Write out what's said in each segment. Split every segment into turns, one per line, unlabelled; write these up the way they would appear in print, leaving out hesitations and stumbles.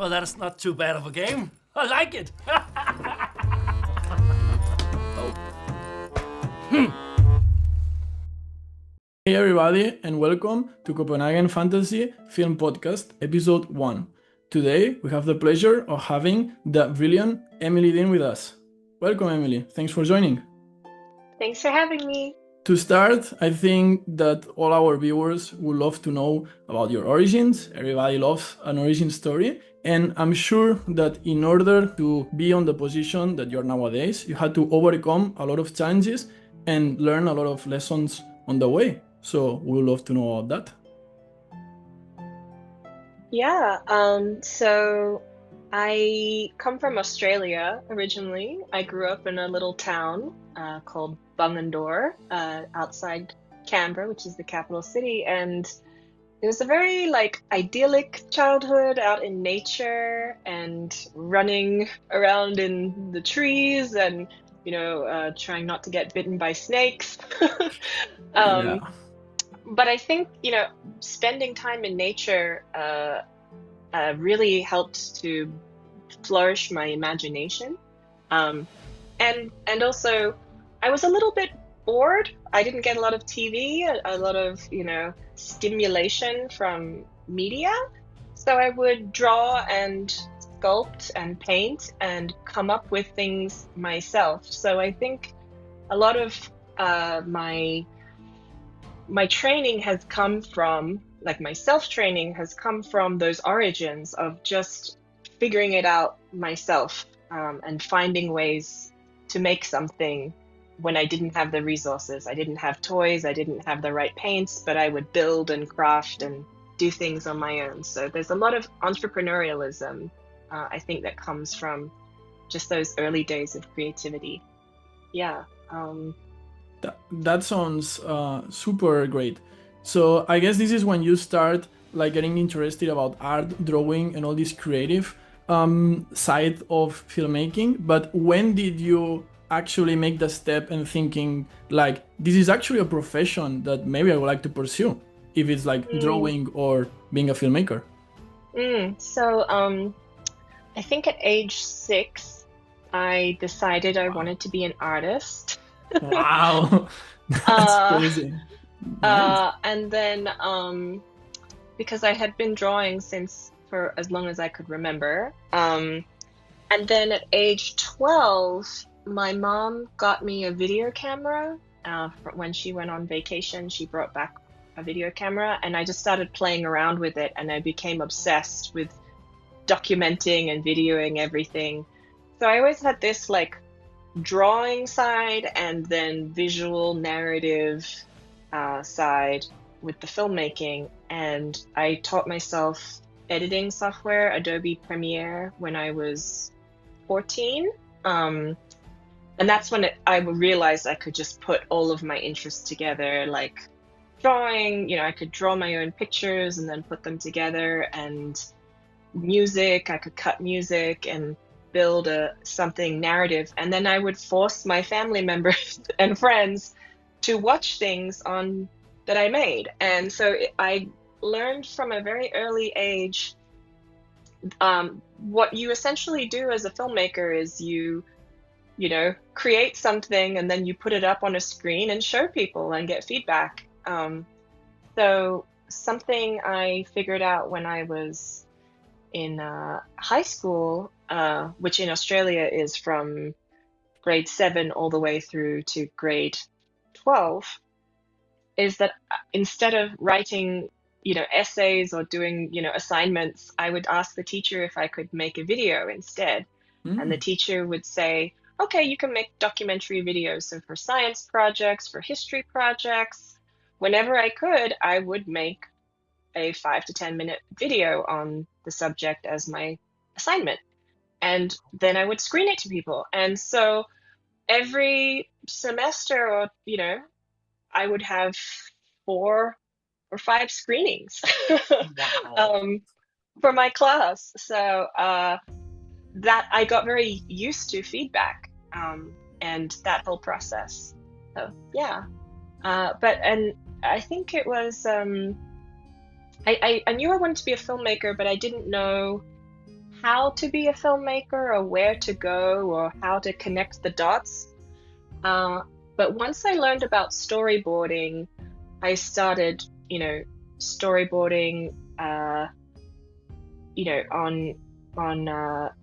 Well, that's not too bad of a game. I like it.
Hey everybody, and welcome to Copenhagen Fantasy Film Podcast, Episode 1. Today, we have the pleasure of having the brilliant Emily Dean with us. Welcome, Emily. Thanks for joining.
Thanks for having me.
To start, I think that all our viewers would love to know about your origins. Everybody loves an origin story. And I'm sure that in order to be on the position that you're nowadays, you had to overcome a lot of challenges and learn a lot of lessons on the way. So we would love to know about that.
Yeah, so I come from Australia originally. I grew up in a little town called Bungendore outside Canberra, which is the capital city. And it was a very idyllic childhood out in nature and running around in the trees and, trying not to get bitten by snakes.
Yeah.
But I think, spending time in nature really helped to flourish my imagination. And also, I was a little bit bored. I didn't get a lot of TV, a lot of, stimulation from media. So I would draw and sculpt and paint and come up with things myself. So I think a lot of my training has come from, my self-training has come from those origins of just figuring it out myself and finding ways to make something when I didn't have the resources. I didn't have toys, I didn't have the right paints, but I would build and craft and do things on my own. So there's a lot of entrepreneurialism, I think, that comes from just those early days of creativity. Yeah.
That sounds super great. So I guess this is when you start getting interested about art, drawing, and all this creative side of filmmaking. But when did you actually make the step and thinking this is actually a profession that maybe I would like to pursue, if it's drawing or being a filmmaker?
So I think at age 6, I decided I wanted to be an artist.
Wow, that's crazy. Nice.
And then because I had been drawing for as long as I could remember. And then at age 12, my mom got me a video camera. When she went on vacation, she brought back a video camera, and I just started playing around with it, and I became obsessed with documenting and videoing everything. So I always had this drawing side and then visual narrative side with the filmmaking. And I taught myself editing software, Adobe Premiere, when I was 14. And that's when I realized I could just put all of my interests together, drawing, I could draw my own pictures and then put them together, and music, I could cut music and build something narrative. And then I would force my family members and friends to watch things that I made. And so I learned from a very early age what you essentially do as a filmmaker is you create something and then you put it up on a screen and show people and get feedback. So something I figured out when I was in high school, which in Australia is from grade 7 all the way through to grade 12, is that instead of writing, essays or doing, assignments, I would ask the teacher if I could make a video instead. And the teacher would say, okay, you can make documentary videos. So for science projects, for history projects, whenever I could, I would make a 5 to 10 minute video on the subject as my assignment. And then I would screen it to people. And so every semester, or, I would have 4 or 5 screenings for my class. So that I got very used to feedback and that whole process. So yeah, and I think it was I knew I wanted to be a filmmaker, but I didn't know how to be a filmmaker or where to go or how to connect the dots. But once I learned about storyboarding, I started, storyboarding, I'm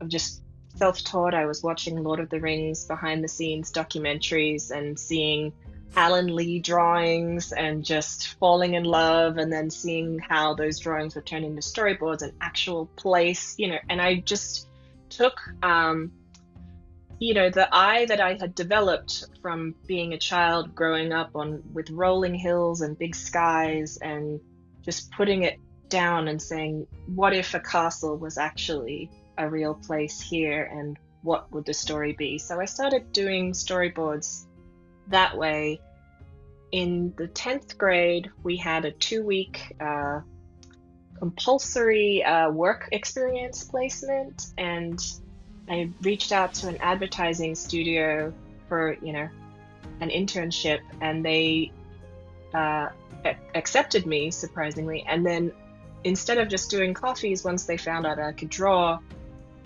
just self-taught. I was watching Lord of the Rings behind the scenes documentaries and seeing Alan Lee drawings and just falling in love, and then seeing how those drawings were turned into storyboards and actual place, and I just took, the eye that I had developed from being a child growing up with rolling hills and big skies, and just putting it down and saying, what if a castle was actually a real place here, and what would the story be? So I started doing storyboards that way. In the 10th grade, we had a 2-week compulsory work experience placement, and I reached out to an advertising studio for, an internship, and they accepted me, surprisingly. And then instead of just doing coffees, once they found out I could draw,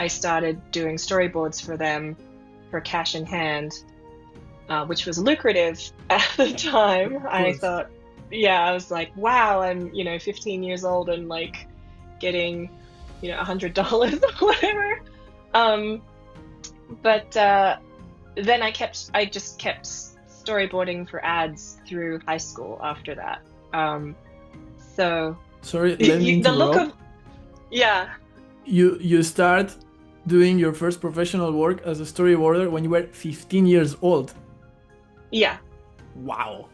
I started doing storyboards for them for cash in hand, which was lucrative at the time. I thought, I was like, wow, I'm, 15 years old and like getting, $100 or whatever. But then I just kept storyboarding for ads through high school after that. So
sorry, let me interrupt. You start doing your first professional work as a storyboarder when you were 15 years old.
Yeah.
Wow.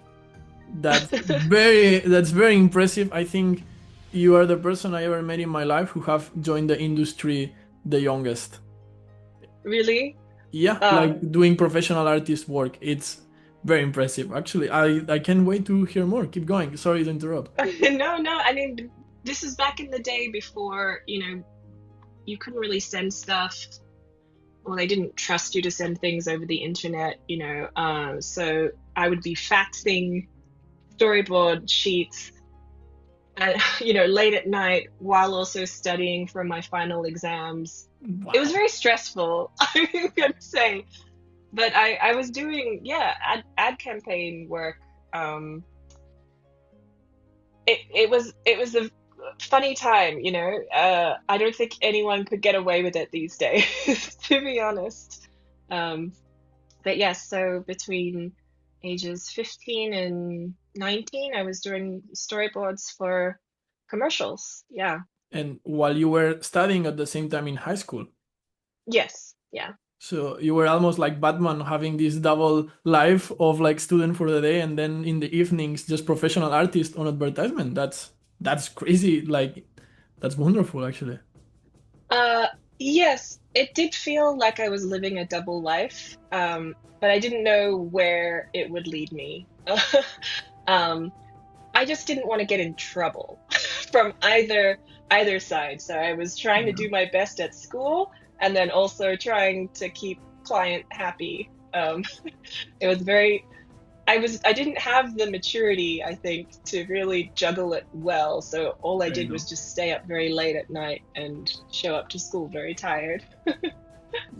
That's very impressive. I think you are the person I ever met in my life who have joined the industry the youngest.
Really?
Yeah, like doing professional artist work. It's very impressive. Actually, I can't wait to hear more. Keep going. Sorry to interrupt.
No. I mean, this is back in the day before, you couldn't really send stuff. Well, they didn't trust you to send things over the internet, so I would be faxing storyboard sheets late at night while also studying for my final exams. Wow. It was very stressful, I'm gonna say, but I was doing ad campaign work. It was a funny time, I don't think anyone could get away with it these days, to be honest. But yes, so between ages 15 and 19, I was doing storyboards for commercials. Yeah.
And while you were studying at the same time in high school?
Yes. Yeah.
So you were almost like Batman, having this double life of like student for the day, and then in the evenings just professional artist on advertisement. That's crazy. Like, that's wonderful, actually.
Yes, it did feel like I was living a double life, but I didn't know where it would lead me. I just didn't want to get in trouble from either side. So I was trying to do my best at school, and then also trying to keep client happy. It was very. I didn't have the maturity, I think, to really juggle it well. So all I did was just stay up very late at night and show up to school very tired.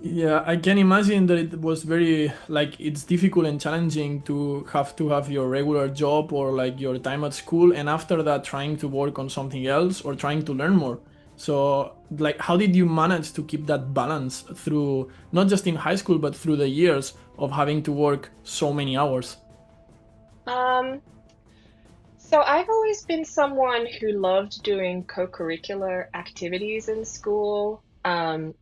Yeah, I can imagine that it was very, like, it's difficult and challenging to have your regular job or like your time at school, and after that trying to work on something else or trying to learn more. So, like, how did you manage to keep that balance through, not just in high school, but through the years of having to work so many hours?
So I've always been someone who loved doing co-curricular activities in school. And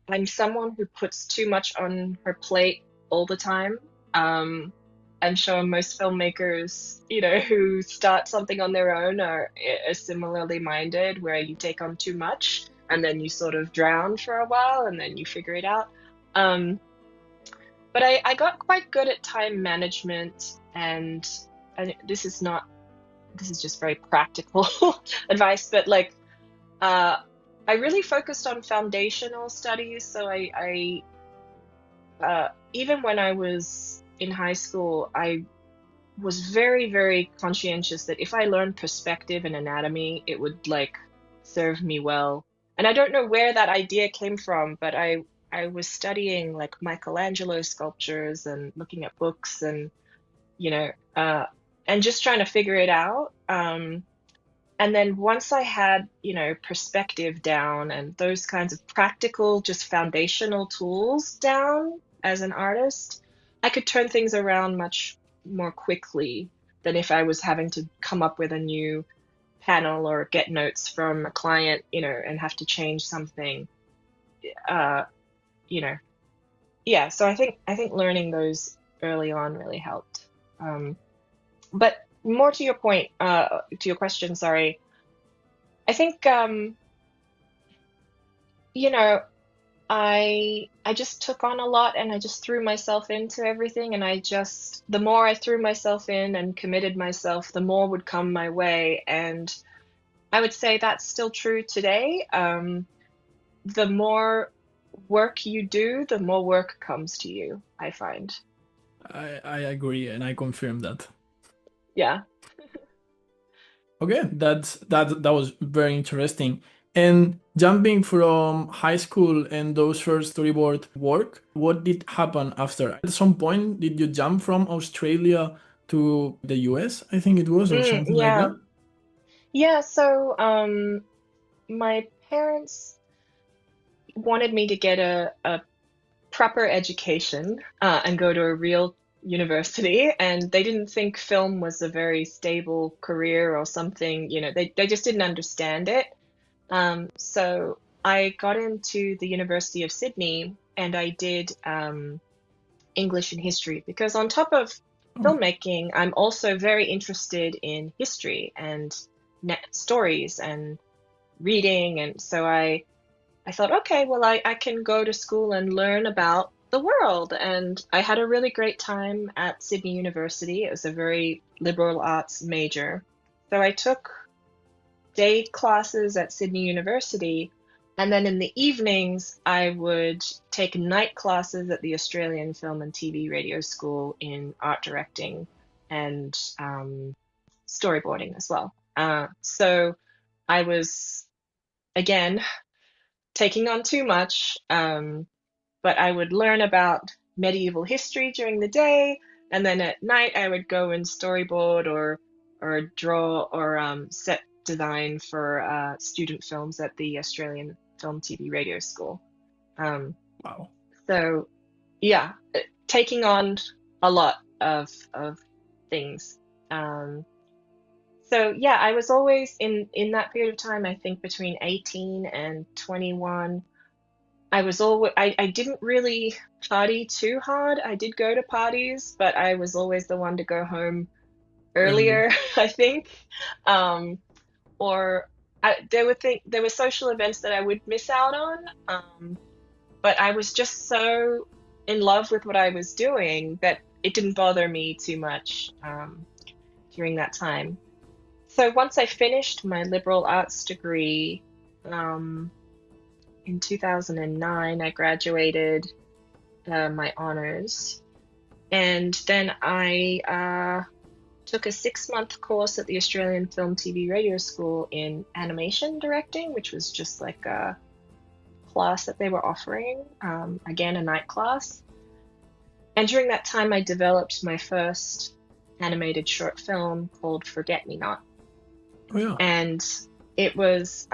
I'm someone who puts too much on her plate all the time. I'm sure most filmmakers, who start something on their own are similarly minded, where you take on too much and then you sort of drown for a while and then you figure it out. But I got quite good at time management, and this is just very practical advice, but like, I really focused on foundational studies. So I even when I was in high school, I was very, very conscientious that if I learned perspective and anatomy, it would like serve me well And I don't know where that idea came from, but I was studying like Michelangelo sculptures and looking at books and, you know, and just trying to figure it out. And then once I had, perspective down and those kinds of practical, just foundational tools down as an artist, I could turn things around much more quickly than if I was having to come up with a new panel or get notes from a client, and have to change something. Uh, you know, yeah. So I think learning those early on really helped. But more to your point, to your question, sorry. I think you know, I just took on a lot and I just threw myself into everything, and the more I threw myself in and committed myself, the more would come my way. And I would say that's still true today. The more work you do, the more work comes to you, I find.
I agree, and I confirm that.
Yeah.
Okay, that was very interesting. And jumping from high school and those first storyboard work, what did happen after? At some point, did you jump from Australia to the US? I think it was, or something like
Yeah.
that.
Yeah, so my parents wanted me to get a proper education and go to a real university, and they didn't think film was a very stable career or something, they just didn't understand it. So I got into the University of Sydney and I did English and history, because on top of
Oh,
filmmaking, I'm also very interested in history and stories and reading. And so I thought, okay, well, I can go to school and learn about the world. And I had a really great time at Sydney University. It was a very liberal arts major. So I took day classes at Sydney University. And then in the evenings, I would take night classes at the Australian Film and TV Radio School in art directing and storyboarding as well. So I was, again, taking on too much, but I would learn about medieval history during the day, and then at night I would go and storyboard or draw or set design for student films at the Australian Film TV Radio School. Um,
wow.
so yeah, taking on a lot of things. Um, so yeah, I was always in that period of time, I think between 18 and 21. I didn't really party too hard. I did go to parties, but I was always the one to go home
Early.
earlier, I think. Um, or there were social events that I would miss out on. But I was just so in love with what I was doing that it didn't bother me too much during that time. So once I finished my liberal arts degree, in 2009, I graduated my honors. And then I took a 6-month course at the Australian Film TV Radio School in animation directing, which was just like a class that they were offering, again, a night class. And during that time, I developed my first animated short film called Forget Me Not.
Oh yeah.
And it was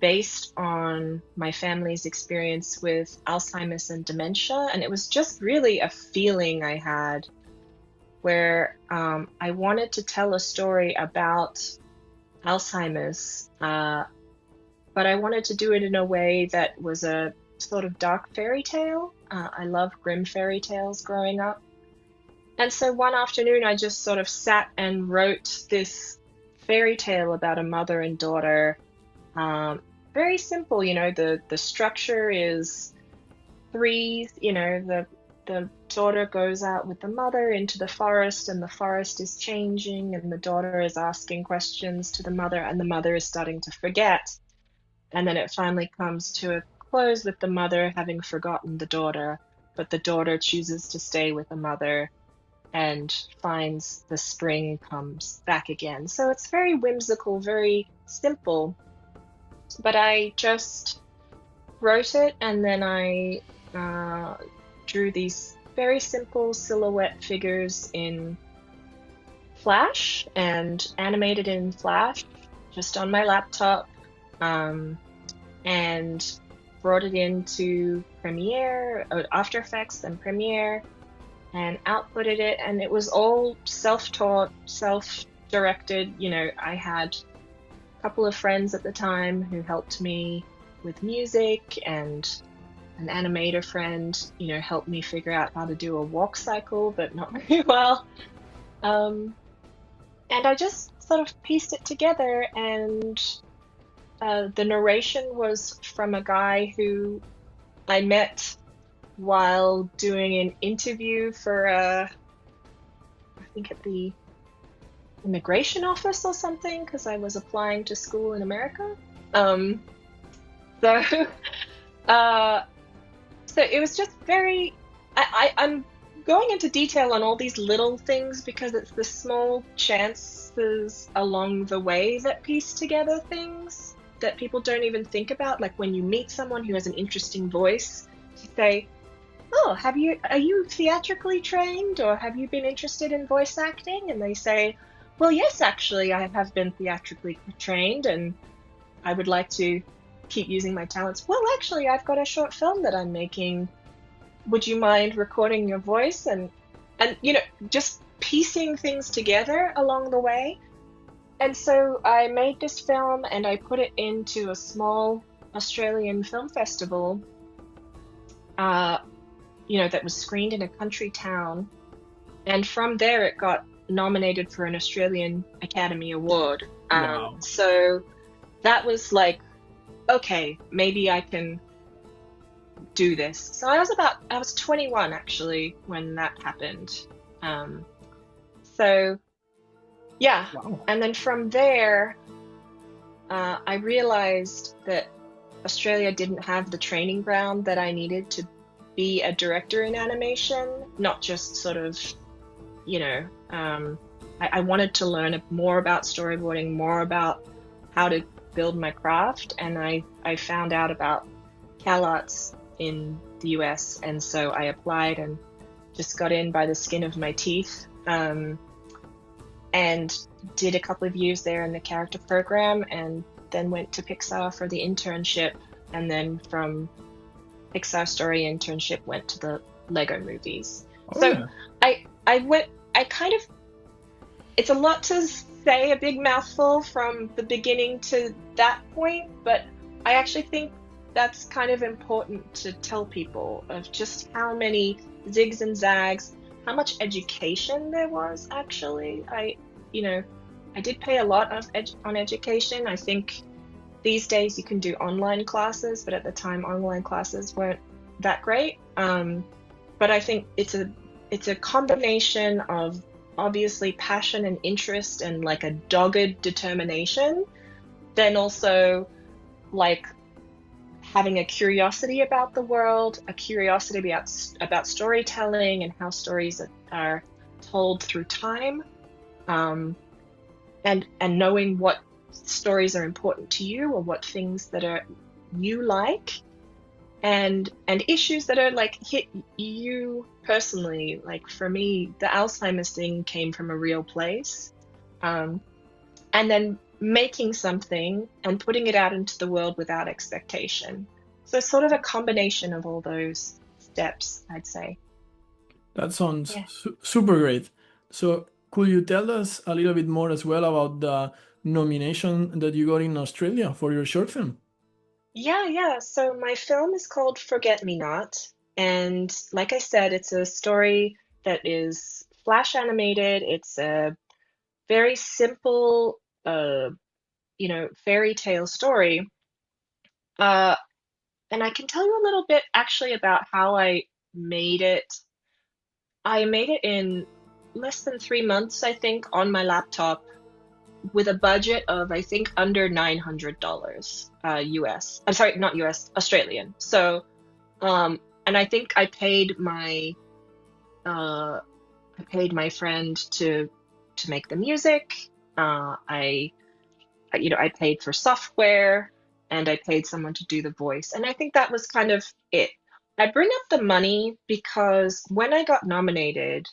based on my family's experience with Alzheimer's and dementia. And it was just really a feeling I had where I wanted to tell a story about Alzheimer's, but I wanted to do it in a way that was a sort of dark fairy tale. I loved grim fairy tales growing up. And so one afternoon, I just sort of sat and wrote this fairy tale about a mother and daughter. Very simple, the structure is three, the daughter goes out with the mother into the forest, and the forest is changing, and the daughter is asking questions to the mother, and the mother is starting to forget. And then it finally comes to a close with the mother having forgotten the daughter, but the daughter chooses to stay with the mother and finds the spring comes back again. So it's very whimsical, very simple. but I just wrote it and then I drew these very simple silhouette figures in Flash and animated in Flash just on my laptop, and brought it into Premiere, After Effects, then Premiere, and outputted it. And it was all self-taught, self-directed. I had a couple of friends at the time who helped me with music, and an animator friend, helped me figure out how to do a walk cycle, but not very well. And I just sort of pieced it together, and the narration was from a guy who I met while doing an interview for, I think at the immigration office or something, because I was applying to school in America. So, so it was just very, I'm going into detail on all these little things because it's the small chances along the way that piece together things that people don't even think about. Like when you meet someone who has an interesting voice, you say, "Oh, are you theatrically trained, or have you been interested in voice acting?" And they say, "Well, yes, actually, I have been theatrically trained, and I would like to keep using my talents." "Well, actually, I've got a short film that I'm making. Would you mind recording your voice?" And just piecing things together along the way. And so I made this film and I put it into a small Australian film festival, that was screened in a country town. And from there, it got nominated for an Australian Academy Award.
Wow.
So that was like, okay, maybe I can do this. So I was 21 actually when that happened. So yeah.
Wow.
And then from there, I realized that Australia didn't have the training ground that I needed to be a director in animation, not just sort of, I wanted to learn more about storyboarding, more about how to build my craft. And I found out about CalArts in the US. And so I applied and just got in by the skin of my teeth, and did a couple of years there in the character program, and then went to Pixar for the internship. And then from Pixar story internship went to the Lego movies.
Oh,
So
yeah.
I kind of, it's a lot to say, a big mouthful from the beginning to that point, but I actually think that's kind of important to tell people of just how many zigs and zags, how much education there was actually. I did pay a lot on education. I think these days you can do online classes, but at the time online classes weren't that great. But I think it's a combination of obviously passion and interest and like a dogged determination, then also like having a curiosity about the world, a curiosity about storytelling and how stories are told through time, and knowing what stories are important to you, or what things that are you like, and issues that are like hit you personally. Like for me, the Alzheimer's thing came from a real place, and then making something and putting it out into the world without expectation. So it's sort of a combination of all those steps, I'd say.
That sounds
Yeah.
super great. So could you tell us a little bit more as well about the nomination that you got in Australia for your short film?
Yeah. So my film is called Forget Me Not. And like I said, it's a story that is flash animated. It's a very simple, fairy tale story. And I can tell you a little bit actually about how I made it. I made it in less than 3 months, I think, on my laptop, with a budget of, I think, under $900 US. I'm sorry, not US, Australian. So, and I think I paid my friend to make the music. I paid for software. and I paid someone to do the voice. And I think that was kind of it. I bring up the money because when I got nominated,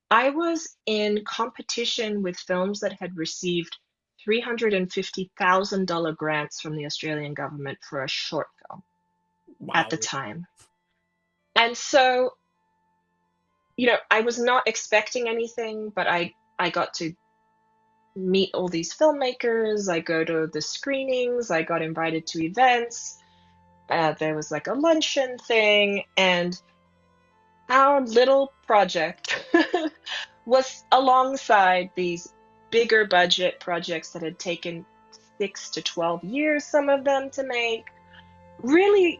I was in competition with films that had received $350,000 grants from the Australian government for a short film at
Wow.
the time. And so, I was not expecting anything, but I got to meet all these filmmakers. I go to the screenings. I got invited to events. There was like a luncheon thing, and our little project was alongside these bigger budget projects that had taken 6 to 12 years, some of them, to make. Really,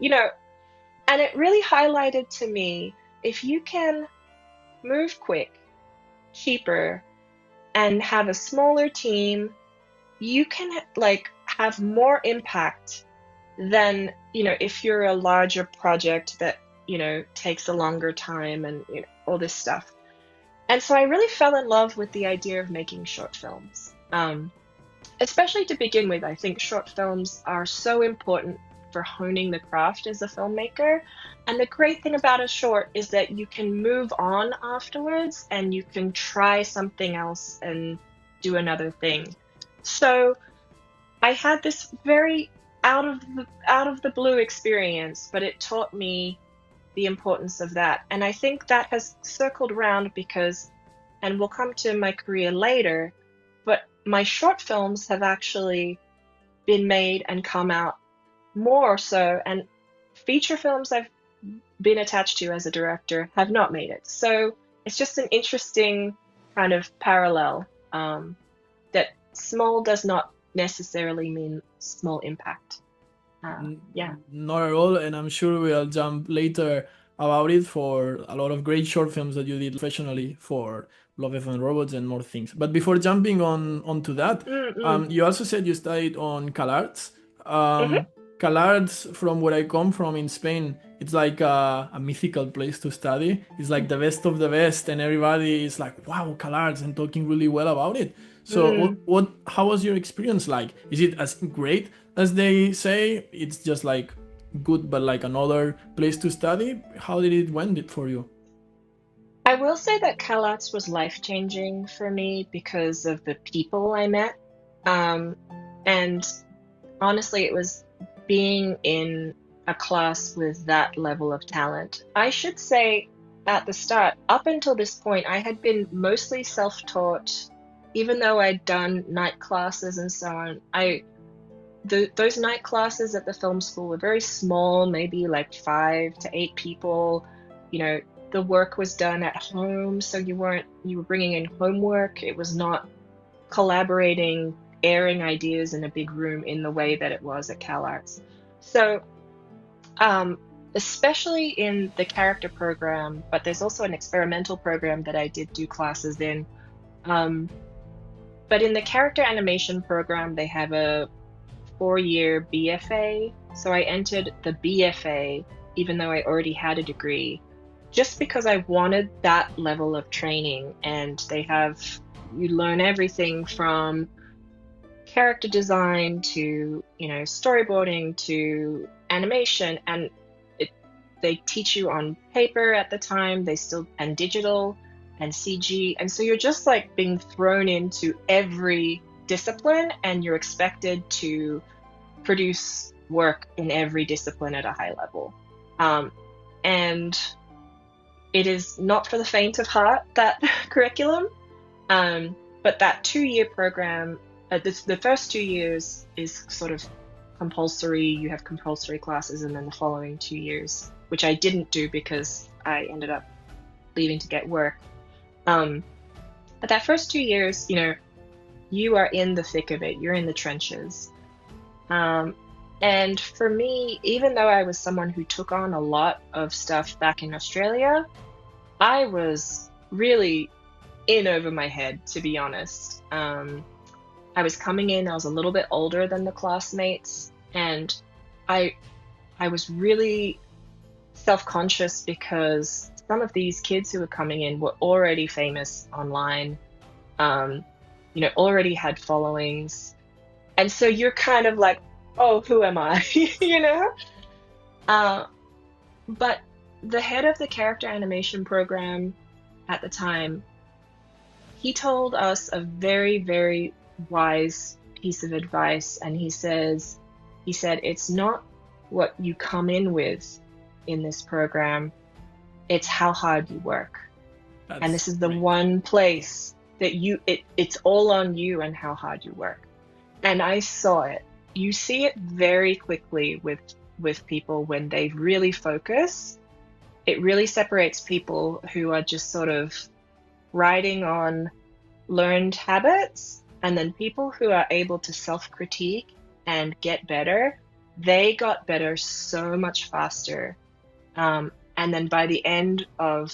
and it really highlighted to me, if you can move quick, cheaper, and have a smaller team, you can have more impact than, if you're a larger project that, takes a longer time and all this stuff. And so I really fell in love with the idea of making short films. Especially to begin with, I think short films are so important for honing the craft as a filmmaker. And the great thing about a short is that you can move on afterwards and you can try something else and do another thing. So I had this very out of the blue experience, but it taught me the importance of that. And I think that has circled around because, and we'll come to my career later, but my short films have actually been made and come out more so, and feature films I've been attached to as a director have not made it. So it's just an interesting kind of parallel, that small does not necessarily mean small impact. Yeah.
Not at all, and I'm sure we'll jump later about it for a lot of great short films that you did professionally for Love F and Robots and more things. But before jumping onto that, you also said you studied on CalArts. CalArts, from where I come from in Spain, it's like a mythical place to study. It's like the best of the best, and everybody is like, wow, CalArts, and talking really well about it. So how was your experience like? Is it as great as they say? It's just like good, but like another place to study? How did it went for you?
I will say that CalArts was life-changing for me because of the people I met. And honestly, it was being in a class with that level of talent. I should say at the start, up until this point, I had been mostly self-taught. Even though I'd done night classes and so on, those night classes at the film school were very small, maybe like 5 to 8 people. The work was done at home, so you were bringing in homework. It was not collaborating, airing ideas in a big room in the way that it was at CalArts. So, especially in the character program, but there's also an experimental program that I did do classes in. But in the character animation program, they have a 4-year BFA. So I entered the BFA, even though I already had a degree, just because I wanted that level of training. And you learn everything from character design to, storyboarding to animation. And they teach you on paper at the time, and digital and CG. And so you're just like being thrown into every discipline, and you're expected to produce work in every discipline at a high level. And it is not for the faint of heart, that curriculum. But that 2-year program, the first 2 years is sort of compulsory. You have compulsory classes, and then the following 2 years, which I didn't do because I ended up leaving to get work. But that first 2 years, you are in the thick of it. You're in the trenches. And for me, even though I was someone who took on a lot of stuff back in Australia, I was really in over my head, to be honest. I was coming in, I was a little bit older than the classmates, and I was really self-conscious because some of these kids who were coming in were already famous online, already had followings. And so you're kind of like oh, who am I? You know? But the head of the character animation program at the time, he told us a very, very wise piece of advice, and he said, it's not what you come in with in this program, it's how hard you work. And this is the one place that it's all on you and how hard you work. And I saw it. You see it very quickly with people when they really focus. It really separates people who are just sort of riding on learned habits, and then people who are able to self-critique and get better. They got better so much faster. And then by the end of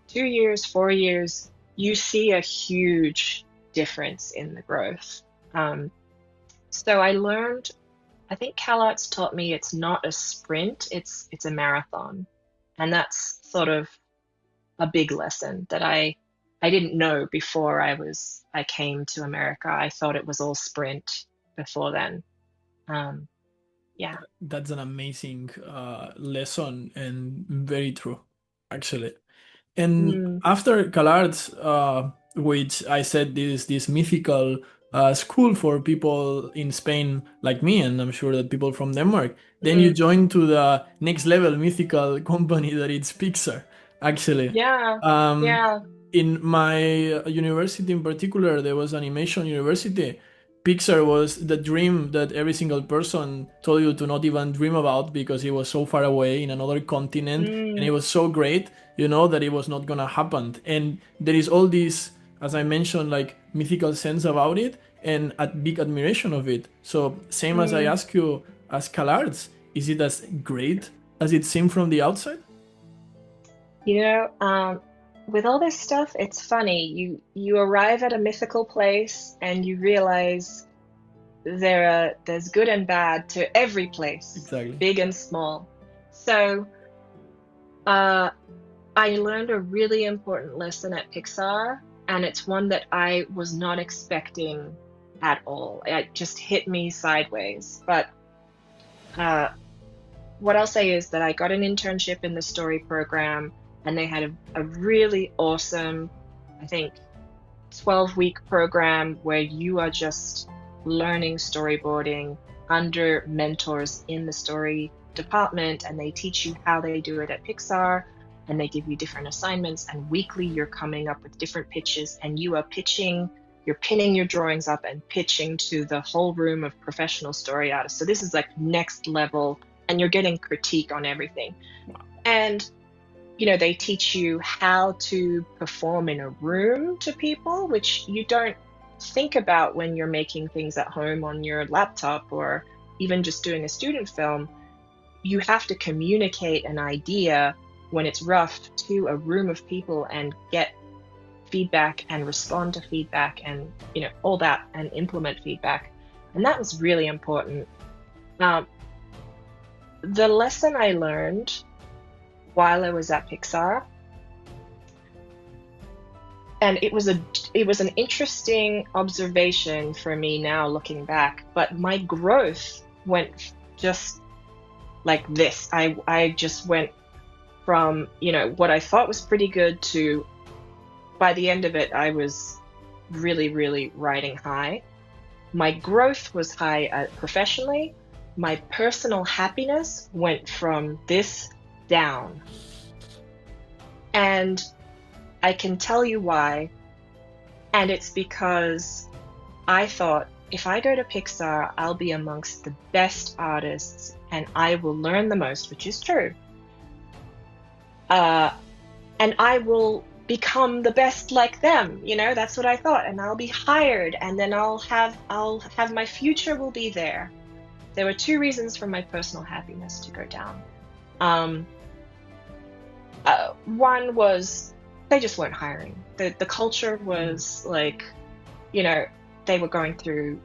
2 years, 4 years, you see a huge difference in the growth. So I learned, I think CalArts taught me it's not a sprint, it's a marathon. And that's sort of a big lesson that I didn't know before I came to America. I thought it was all sprint before then. Yeah.
That's an amazing lesson, and very true, actually. And after CalArts, which I said is this mythical school for people in Spain like me, and I'm sure that people from Denmark, then you join to the next level mythical company that it's Pixar, actually.
Yeah.
In my university in particular, there was animation university. Pixar was the dream that every single person told you to not even dream about because it was so far away in another continent, and it was so great, that it was not gonna happen. And there is all this, as I mentioned, like mythical sense about it and a big admiration of it. So same as I ask you, as CalArts, is it as great as it seemed from the outside?
With all this stuff, it's funny. You arrive at a mythical place and you realize there's good and bad to every place,
exactly,
big and small. So I learned a really important lesson at Pixar, and it's one that I was not expecting at all. It just hit me sideways. But what I'll say is that I got an internship in the story program, and they had a really awesome, I think, 12-week program where you are just learning storyboarding under mentors in the story department, and they teach you how they do it at Pixar, and they give you different assignments, and weekly you're coming up with different pitches, and you're pinning your drawings up and pitching to the whole room of professional story artists. So this is like next level, and you're getting critique on everything. And they teach you how to perform in a room to people, which you don't think about when you're making things at home on your laptop or even just doing a student film. You have to communicate an idea when it's rough to a room of people and get feedback and respond to feedback and, all that, and implement feedback. And that was really important. The lesson I learned while I was at Pixar, and it was an interesting observation for me now looking back, but my growth went just like this. I just went from, what I thought was pretty good to, by the end of it, I was really, really riding high. My growth was high professionally. My personal happiness went from this down. And I can tell you why. And it's because I thought, if I go to Pixar, I'll be amongst the best artists and I will learn the most, which is true. And I will become the best like them, that's what I thought. And I'll be hired, and then I'll have my future will be there. There were two reasons for my personal happiness to go down. One was they just weren't hiring. The culture was like, they were going through,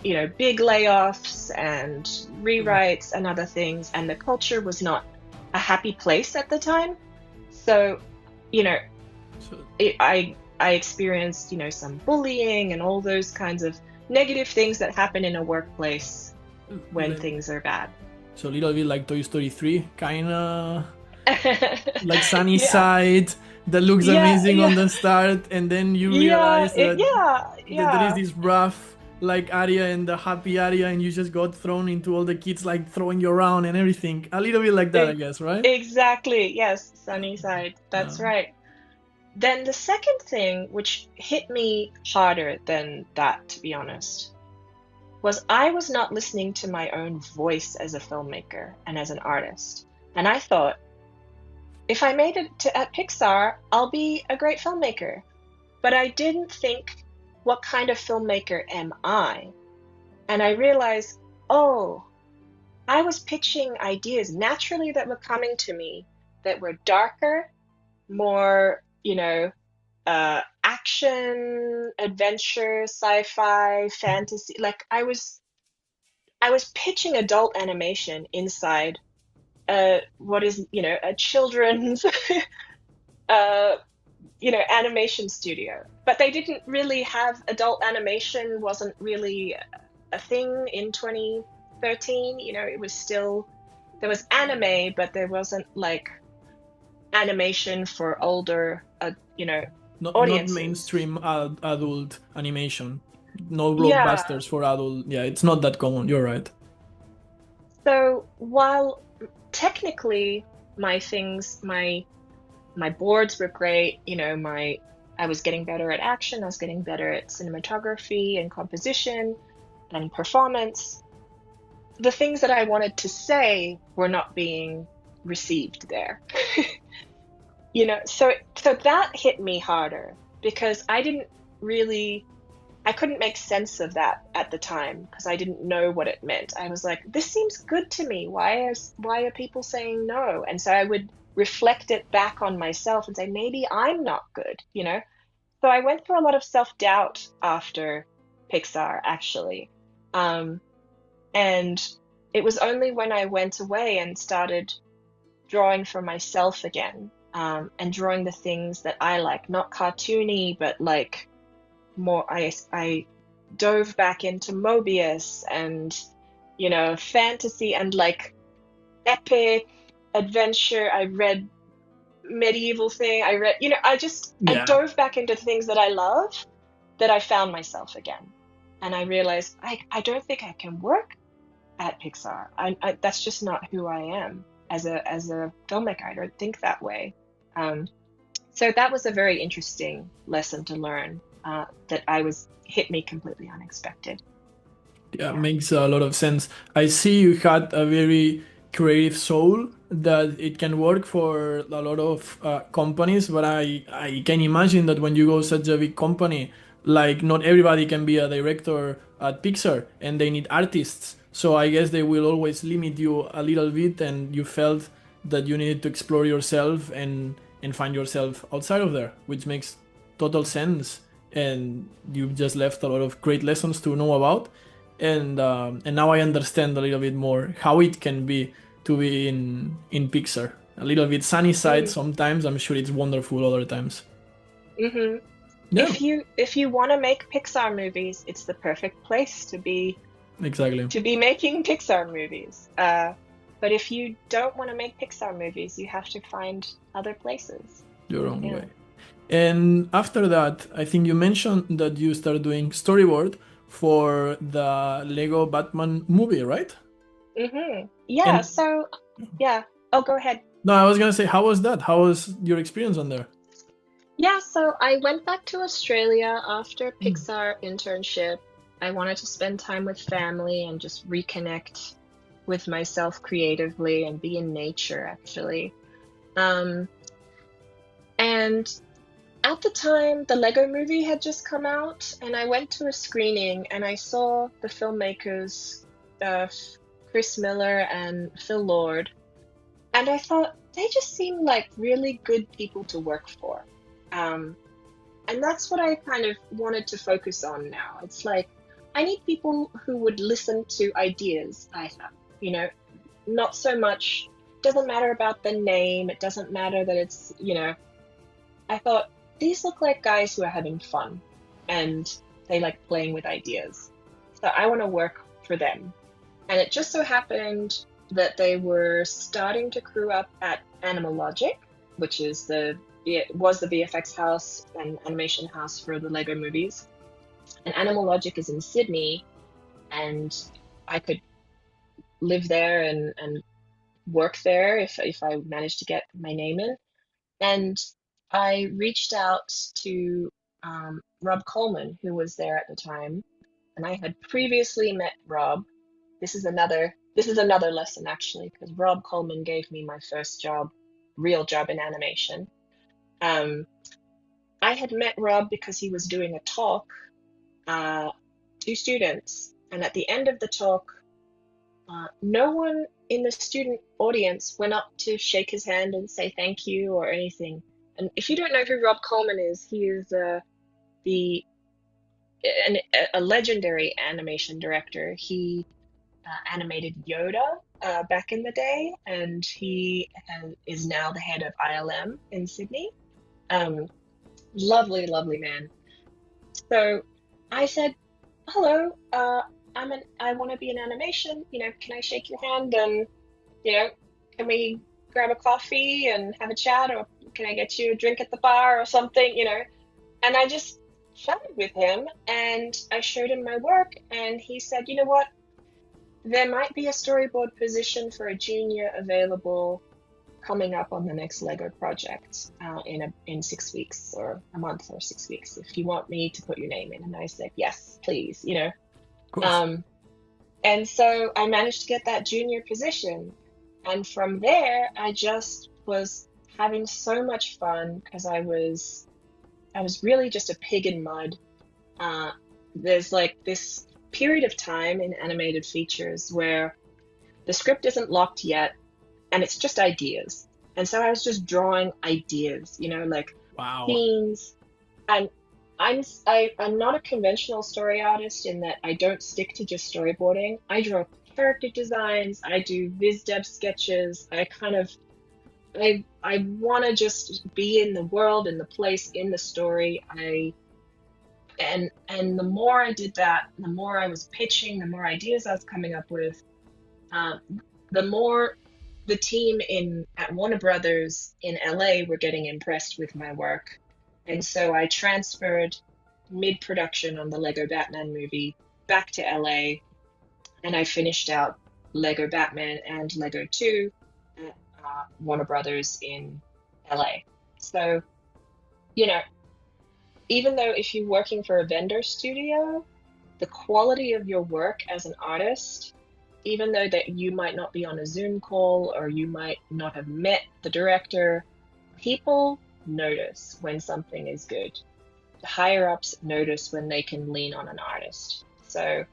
big layoffs and rewrites and other things, and the culture was not a happy place at the time. So, I experienced, some bullying and all those kinds of negative things that happen in a workplace when
Like-
things are bad.
So a little bit like Toy Story 3, kinda like sunny
Yeah.
side that looks
Yeah,
amazing on
yeah.
the start, and then you
Yeah,
realize that, that there is
yeah.
this rough like area and the happy area, and you just got thrown into all the kids like throwing you around and everything. A little bit like that, I guess, right?
Exactly. Yes, sunny side. That's
Uh,
right. Then the second thing, which hit me harder than that, to be honest, was I was not listening to my own voice as a filmmaker and as an artist. And I thought, if I made it at Pixar, I'll be a great filmmaker. But I didn't think, what kind of filmmaker am I? And I realized, oh, I was pitching ideas naturally that were coming to me that were darker, more, action, adventure, sci-fi, fantasy. Like I was pitching adult animation inside what is, a children's animation studio. But they didn't really have adult animation, wasn't really a thing in 2013. It was still, there was anime, but there wasn't like animation for older,
not
audiences.
mainstream adult animation. No
Yeah.
blockbusters for adult. Yeah, it's not that common. You're right.
So while technically my boards were great, I was getting better at action, I was getting better at cinematography and composition and performance. The things that I wanted to say were not being received there. So that hit me harder because I couldn't make sense of that at the time because I didn't know what it meant. I was like, this seems good to me. Why are people saying no? And so I would reflect it back on myself and say, maybe I'm not good, So I went through a lot of self-doubt after Pixar, actually. And it was only when I went away and started drawing for myself again, and drawing the things that I like, not cartoony, but like more, I dove back into Mobius and, fantasy and like epic adventure. I read medieval thing. I dove back into things that I love, that I found myself again. And I realized I don't think I can work at Pixar. That's just not who I am as a filmmaker. I don't think that way. So that was a very interesting lesson to learn, that hit me completely unexpected.
Yeah, makes a lot of sense. I see you had a very creative soul that it can work for a lot of companies, but I can imagine that when you go such a big company, like not everybody can be a director at Pixar and they need artists. So I guess they will always limit you a little bit, and you felt that you needed to explore yourself and find yourself outside of there, which makes total sense. And you've just left a lot of great lessons to know about. And now I understand a little bit more how it can be to be in Pixar. A little bit sunny side sometimes. I'm sure it's wonderful other times.
Mm-hmm.
Yeah.
If you want to make Pixar movies, it's the perfect place to be.
Exactly.
To be making Pixar movies. But if you don't want to make Pixar movies, you have to find other places.
Your own way. And after that, I think you mentioned that you started doing storyboard for the Lego Batman movie, right?
Mm-hmm. Yeah, yeah. Oh, go ahead.
No, I was going to say, how was that? How was your experience on there?
Yeah, so I went back to Australia after Pixar internship. I wanted to spend time with family and just reconnect with myself creatively and be in nature, actually. And at the time, the Lego movie had just come out, and I went to a screening and I saw the filmmakers, Chris Miller and Phil Lord, and I thought, they just seem like really good people to work for. And that's what I kind of wanted to focus on now. It's like, I need people who would listen to ideas I have, not so much, doesn't matter about the name, it doesn't matter that it's, I thought, these look like guys who are having fun and they like playing with ideas. So I want to work for them. And it just so happened that they were starting to crew up at Animal Logic, which is it was the VFX house and animation house for the Lego movies. And Animal Logic is in Sydney, and I could live there and work there if I managed to get my name in. And I reached out to Rob Coleman, who was there at the time, and I had previously met Rob. This is another lesson, actually, because Rob Coleman gave me my first real job in animation. I had met Rob because he was doing a talk to students, and at the end of the talk, no one in the student audience went up to shake his hand and say thank you or anything. And if you don't know who Rob Coleman is, he is a legendary animation director. He animated Yoda back in the day, and he is now the head of ILM in Sydney. Lovely, lovely man. So I said, hello, I want to be in animation. Can I shake your hand and, can we grab a coffee and have a chat, or can I get you a drink at the bar or something, And I just chatted with him, and I showed him my work, and he said, you know what, there might be a storyboard position for a junior available coming up on the next Lego project in 6 weeks or a month or 6 weeks, if you want me to put your name in. And I said, yes, please, And so I managed to get that junior position. And from there, I just was having so much fun because I was really just a pig in mud. There's like this period of time in animated features where the script isn't locked yet, and it's just ideas. And so I was just drawing ideas, like
Wow.
scenes. And I'm not a conventional story artist in that I don't stick to just storyboarding. I draw character designs, I do viz dev sketches. I want to just be in the world, in the place, in the story. And the more I did that, the more I was pitching, the more ideas I was coming up with, the more the team at Warner Brothers in LA were getting impressed with my work. And so I transferred mid-production on the Lego Batman movie back to LA, and I finished out Lego Batman and Lego 2 at Warner Brothers in LA. So, even though if you're working for a vendor studio, the quality of your work as an artist, even though that you might not be on a Zoom call or you might not have met the director, people notice when something is good. The higher ups notice when they can lean on an artist. So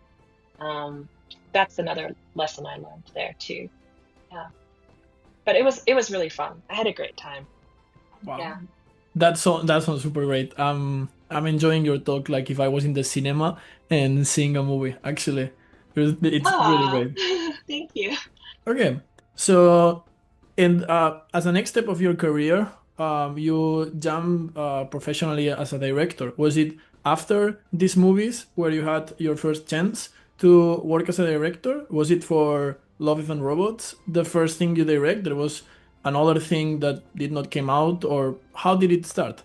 that's another lesson I learned there too. Yeah. But it was really fun. I had a great time.
Wow.
Yeah.
That sounds super great. I'm enjoying your talk like if I was in the cinema and seeing a movie. Actually, it's really great.
Thank you.
Okay, so and as a next step of your career, you jump professionally as a director. Was it after these movies where you had your first chance to work as a director? Was it for Love and Robots the first thing you direct? There was another thing that did not come out, or how did it start?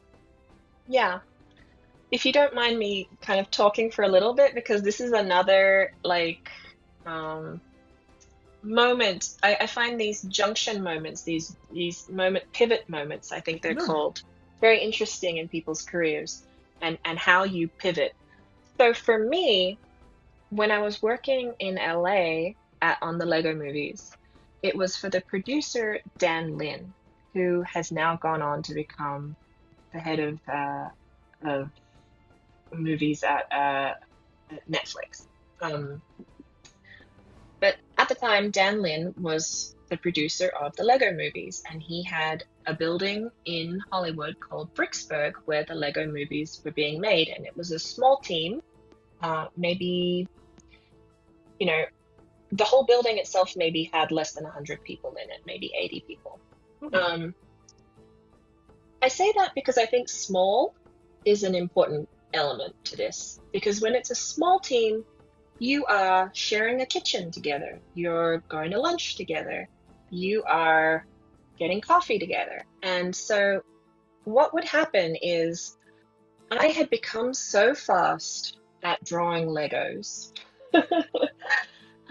Yeah. If you don't mind me kind of talking for a little bit, because this is another moment. I find these junction moments, these pivot moments, I think they're called, very interesting in people's careers and how you pivot. So for me, when I was working in LA on the Lego movies, it was for the producer Dan Lin, who has now gone on to become the head of movies at Netflix. But at the time, Dan Lin was the producer of the Lego movies, and he had a building in Hollywood called Bricksburg where the Lego movies were being made. And it was a small team, maybe, the whole building itself maybe had less than 100 people in it, maybe 80 people. Mm-hmm. I say that because I think small is an important element to this, because when it's a small team, you are sharing a kitchen together. You're going to lunch together. You are getting coffee together. And so what would happen is I had become so fast at drawing Legos.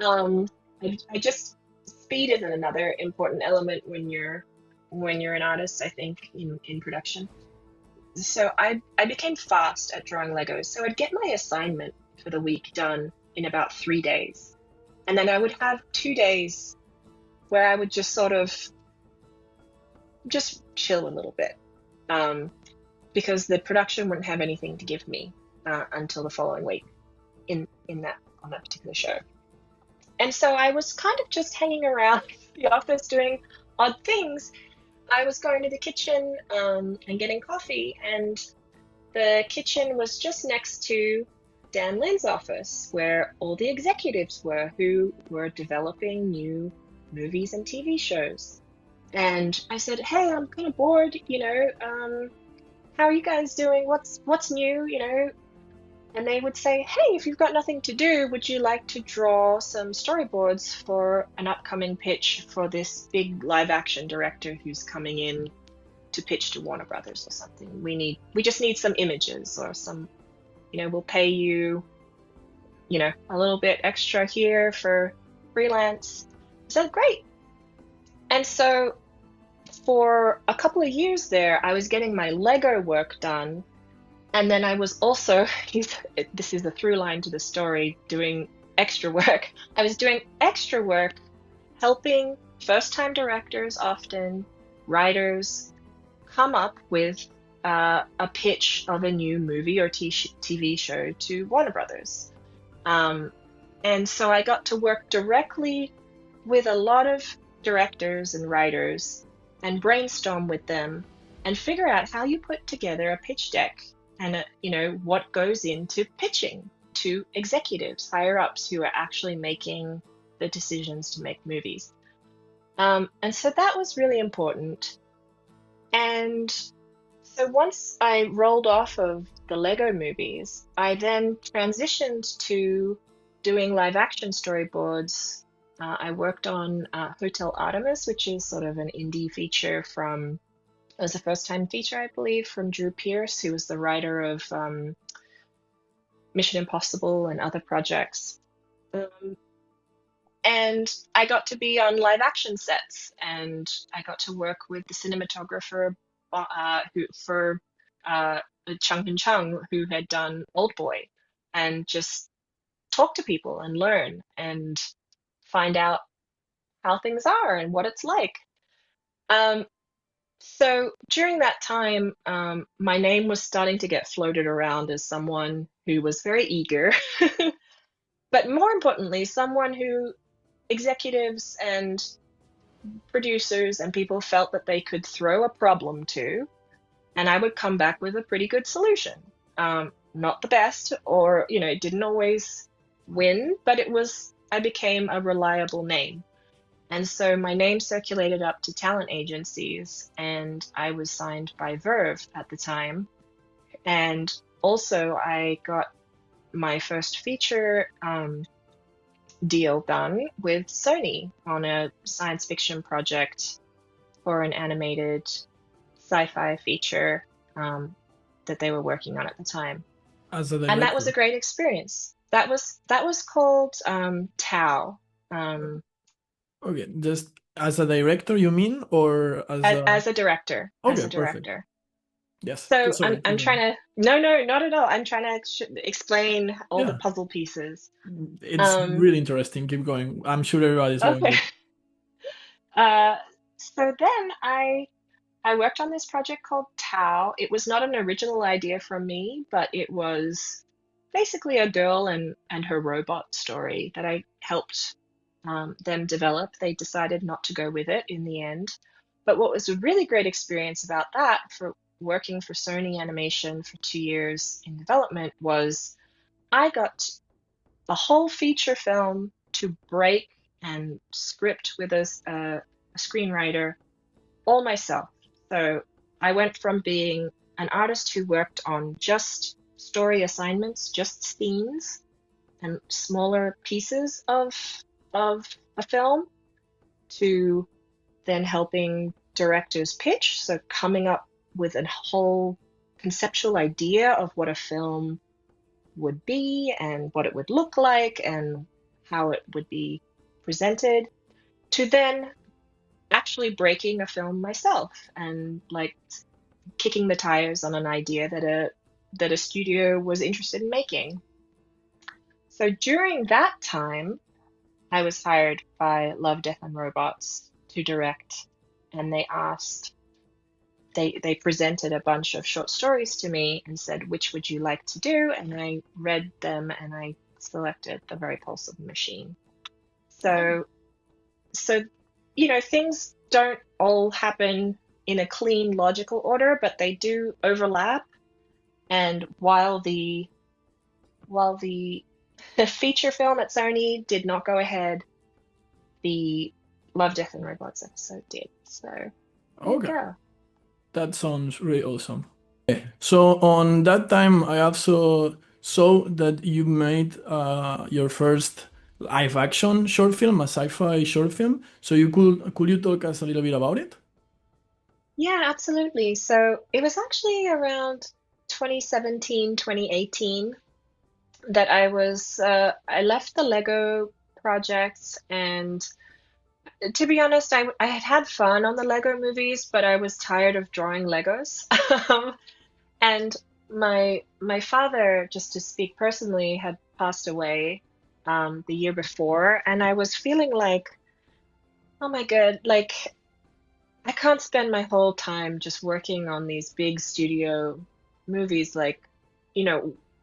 um, I just speed is another important element when you're an artist, I think, in production. So I became fast at drawing Legos. So I'd get my assignment for the week done in about 3 days. And then I would have 2 days where I would just sort of just chill a little bit. Because the production wouldn't have anything to give me until the following week in that on that particular show. And so I was kind of just hanging around the office doing odd things. I was going to the kitchen and getting coffee, and the kitchen was just next to Dan Lynn's office, where all the executives were who were developing new movies and TV shows. And I said, "Hey, I'm kind of bored, how are you guys doing? What's new, And they would say, "Hey, if you've got nothing to do, would you like to draw some storyboards for an upcoming pitch for this big live action director who's coming in to pitch to Warner Brothers or something? We just need some images or some, we'll pay you, a little bit extra here for freelance." So great. And so for a couple of years there, I was getting my Lego work done. And then I was also, this is the through line to the story, doing extra work. I was doing extra work helping first-time directors, often writers, come up with a pitch of a new movie or TV show to Warner Brothers. And so I got to work directly with a lot of directors and writers and brainstorm with them and figure out how you put together a pitch deck and what goes into pitching to executives, higher ups who are actually making the decisions to make movies. And so that was really important. And so once I rolled off of the Lego movies, I then transitioned to doing live action storyboards. I worked on Hotel Artemis, which is sort of an indie feature it was a first-time feature, I believe, from Drew Pearce, who was the writer of Mission Impossible and other projects. And I got to be on live action sets, and I got to work with the cinematographer for Chung and Chung, who had done Old Boy, and just talk to people and learn and find out how things are and what it's like. So during that time, my name was starting to get floated around as someone who was very eager, but more importantly, someone who executives and producers and people felt that they could throw a problem to, and I would come back with a pretty good solution. Not the best, or, it didn't always win, but I became a reliable name. And so my name circulated up to talent agencies, and I was signed by Verve at the time. And also I got my first feature deal done with Sony on a science fiction project for an animated sci-fi feature that they were working on at the time.
As a
And that
director.
was a great experience. That was called Tau.
Okay, just as a director, you mean, or
As a director.
Okay,
as a
perfect.
director.
Yes.
So
Sorry,
I'm trying to no, not at all. I'm trying to explain all the
Yeah.
puzzle pieces.
It's really interesting. Keep going. I'm sure everybody's loving
Okay.
it.
So then I worked on this project called Tau. It was not an original idea from me, but it was basically a girl and her robot story that I helped them develop. They decided not to go with it in the end. But what was a really great experience about that, for working for Sony Animation for 2 years in development, was I got a whole feature film to break and script with a screenwriter all myself. So I went from being an artist who worked on just story assignments, just scenes, and smaller pieces of a film to then helping directors pitch. So coming up with a whole conceptual idea of what a film would be and what it would look like and how it would be presented, to then actually breaking a film myself and like kicking the tires on an idea that a studio was interested in making. So during that time, I was hired by Love, Death and Robots to direct, and they presented a bunch of short stories to me and said, which would you like to do? And I read them and I selected The Very Pulse of the Machine. So things don't all happen in a clean, logical order, but they do overlap. And while the feature film at Sony did not go ahead, the Love, Death and Robots episode did. So there you go.
That sounds really awesome. So on that time, I also saw that you made your first live action short film, a sci-fi short film. So could you talk us a little bit about it?
Yeah, absolutely. So it was actually around 2017, 2018 that I left the Lego projects, and to be honest, I had fun on the Lego movies, but I was tired of drawing Legos. And my father, just to speak personally, had passed away the year before, and I was feeling like, oh my God, like I can't spend my whole time just working on these big studio movies. Like,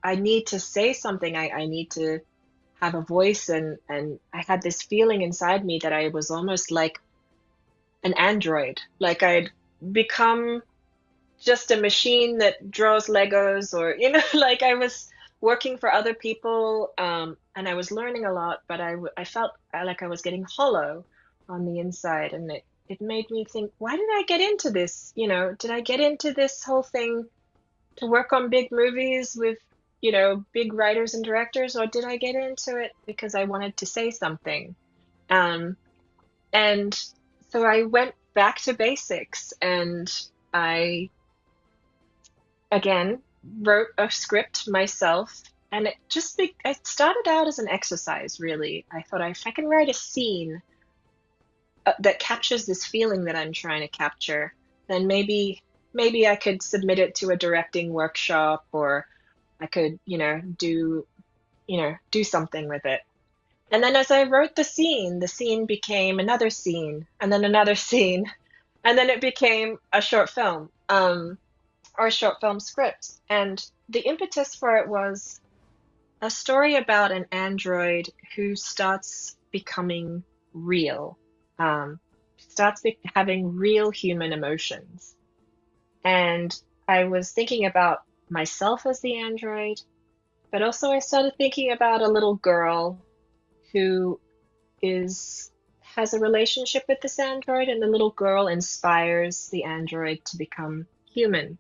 I need to say something. I need to have a voice, and I had this feeling inside me that I was almost like an android. Like I'd become just a machine that draws Legos, or like I was working for other people, and I was learning a lot, but I felt like I was getting hollow on the inside, and it made me think, why did I get into this? Did I get into this whole thing to work on big movies with big writers and directors, or did I get into it because I wanted to say something? And so I went back to basics, and I again wrote a script myself, and it started out as an exercise, really. I thought, if I can write a scene that captures this feeling that I'm trying to capture, then maybe I could submit it to a directing workshop, or I could do something with it. And then as I wrote the scene became another scene, and then another scene, and then it became a short film, or a short film script. And the impetus for it was a story about an android who starts becoming real, having real human emotions. And I was thinking about myself as the android, but also I started thinking about a little girl who has a relationship with this android, and the little girl inspires the android to become human.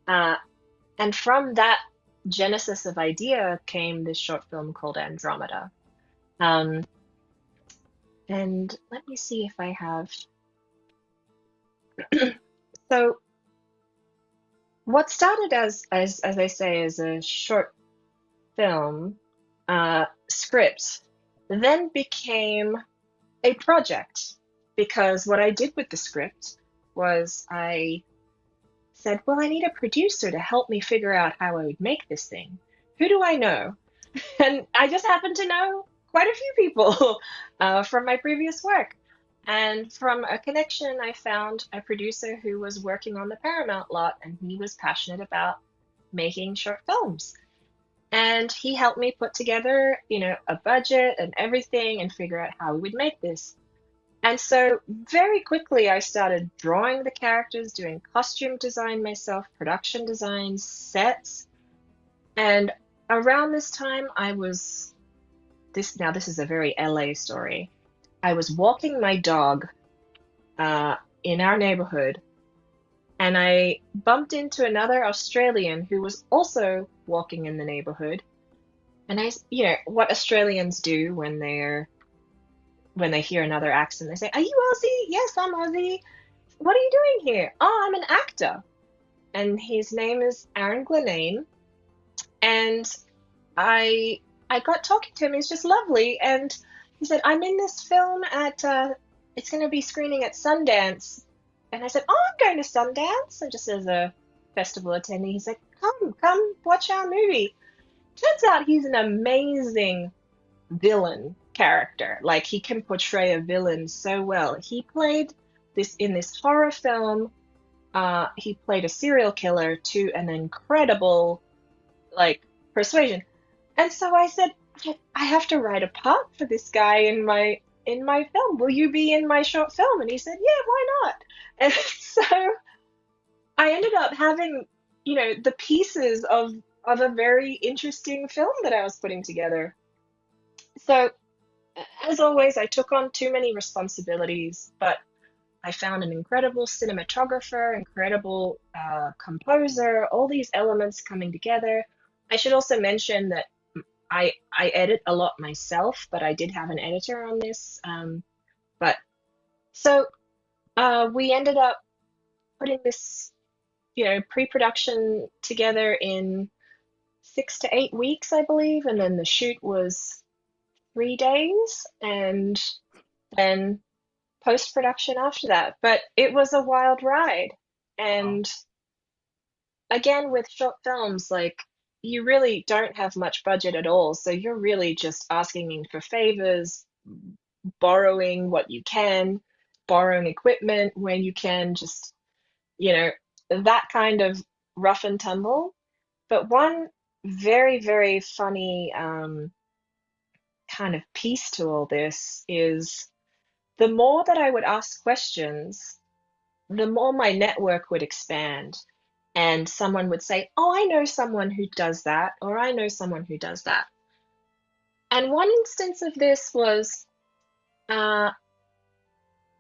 And from that genesis of idea came this short film called Andromeda. And let me see if I have. So what started as I say, as a short film script, then became a project, because what I did with the script was I said, well, I need a producer to help me figure out how I would make this thing. Who do I know? And I just happened to know quite a few people from my previous work. And from a connection, I found a producer who was working on the Paramount lot, and he was passionate about making short films. And he helped me put together, a budget and everything, and figure out how we would make this. And so very quickly, I started drawing the characters, doing costume design myself, production design, sets. And around this time, this is a very LA story. I was walking my dog in our neighborhood, and I bumped into another Australian who was also walking in the neighborhood. And what Australians do when they hear another accent, they say, "Are you Aussie?" "Yes, I'm Aussie." "What are you doing here?" "Oh, I'm an actor." And his name is Aaron Glenane. And I I got talking to him. He's just lovely. And he said, "I'm in this film at it's going to be screening at Sundance." And I said, "Oh, I'm going to Sundance." So just as a festival attendee, he said, "Come watch our movie." Turns out he's an amazing villain character. Like, he can portray a villain so well. He played this in this horror film. He played a serial killer to an incredible, like, persuasion. And so I said, "I have to write a part for this guy in my film. Will you be in my short film?" And he said, "Yeah, why not?" And so I ended up having, the pieces of a very interesting film that I was putting together. So, as always, I took on too many responsibilities, but I found an incredible cinematographer, incredible composer, all these elements coming together. I should also mention that I edit a lot myself, but I did have an editor on this. But so we ended up putting this, pre-production together in 6 to 8 weeks, I believe, and then the shoot was 3 days, and then post-production after that. But it was a wild ride. And again, with short films, like, you really don't have much budget at all. So you're really just asking for favors, borrowing what you can, borrowing equipment when you can, just, that kind of rough and tumble. But one very, very funny kind of piece to all this is, the more that I would ask questions, the more my network would expand. And someone would say, "Oh, I know someone who does that," or "I know someone who does that." And one instance of this was, and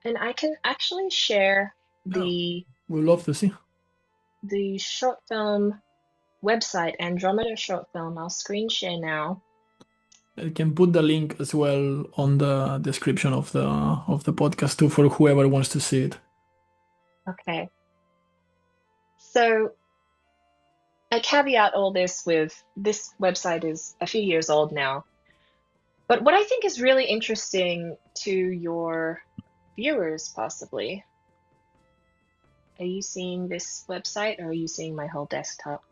I can actually share
Yeah,
the
we'd love to see.
short film website, Andromeda short film. I'll screen share now.
I can put the link as well on the description of the podcast too for whoever wants to see it.
Okay. So I caveat all this with, this website is a few years old now. But what I think is really interesting to your viewers, possibly, are you seeing this website, or are you seeing my whole desktop?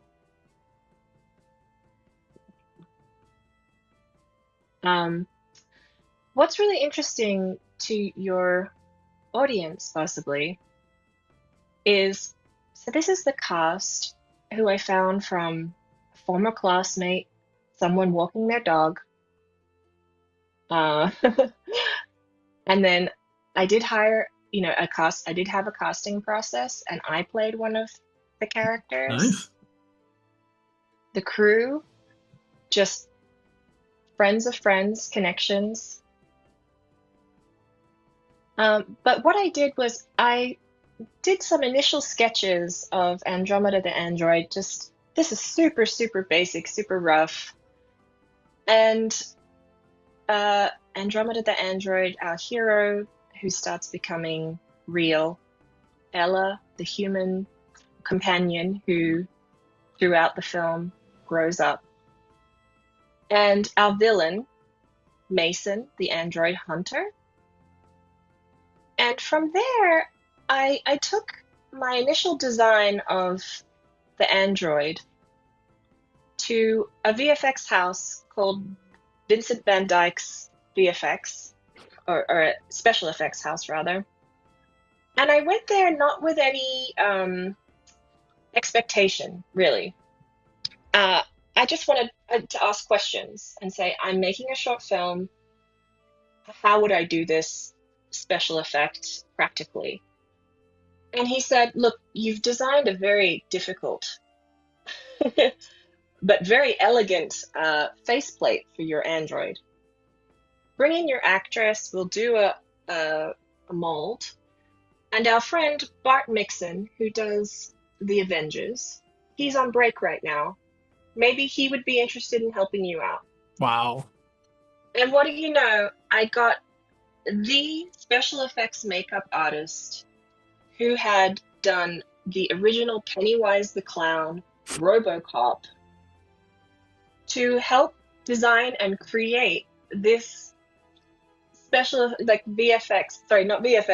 What's really interesting to your audience, possibly, is, so this is the cast who I found from a former classmate, someone walking their dog. And then I did hire, I did have a casting process, and I played one of the characters.
Nice.
The crew, just friends of friends, connections. But what I did was, I did some initial sketches of Andromeda the android. Just, this is super, super basic, super rough. And Andromeda the android, our hero, who starts becoming real. Ella, the human companion, who throughout the film grows up. And our villain, Mason, the android hunter. And from there, I took my initial design of the android to a VFX house called Vincent Van Dyke's VFX, or a special effects house, rather. And I went there not with any expectation, really. I just wanted to ask questions and say, "I'm making a short film. How would I do this special effect practically?" And he said, "Look, you've designed a very difficult but very elegant faceplate for your android. Bring in your actress, we'll do a mold. And our friend Bart Mixon, who does the Avengers, he's on break right now. Maybe he would be interested in helping you out."
Wow.
And what do you know? I got the special effects makeup artist who had done the original Pennywise the Clown, RoboCop, to help design and create this not VFX,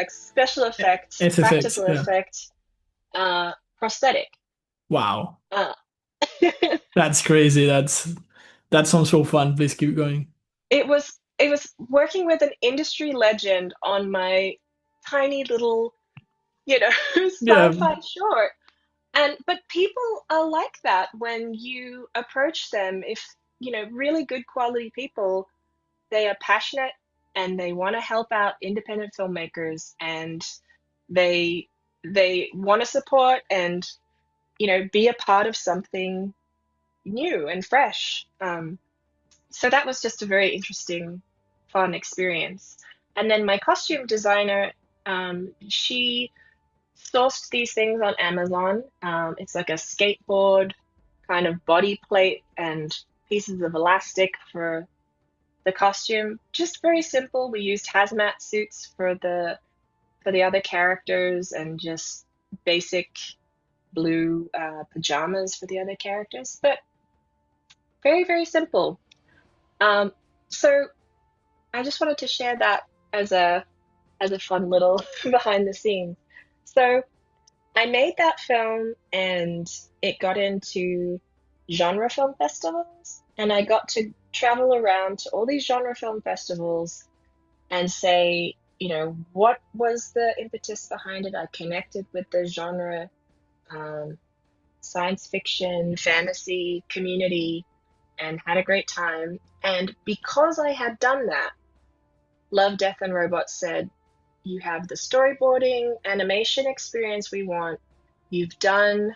special effects,
SFX,
practical
yeah.
effect, prosthetic.
Wow.
Uh,
That's crazy. That sounds so fun. Please keep going.
it was working with an industry legend on my tiny little,
Yeah,
sci-fi short. But people are like that when you approach them. If, really good quality people, they are passionate and they want to help out independent filmmakers, and they they want to support and, be a part of something new and fresh. So that was just a very interesting, fun experience. And then my costume designer, she sourced these things on Amazon. It's like a skateboard kind of body plate and pieces of elastic for the costume. Just very simple. We used hazmat suits for the other characters, and just basic blue pajamas for the other characters. But very, very simple. So I just wanted to share that as a fun little behind the scenes. So I made that film, and it got into genre film festivals, and I got to travel around to all these genre film festivals and say, what was the impetus behind it? I connected with the genre, um, science fiction, fantasy community, and had a great time. And because I had done that, Love, Death, and Robots said, you have the storyboarding, animation experience we want. You've done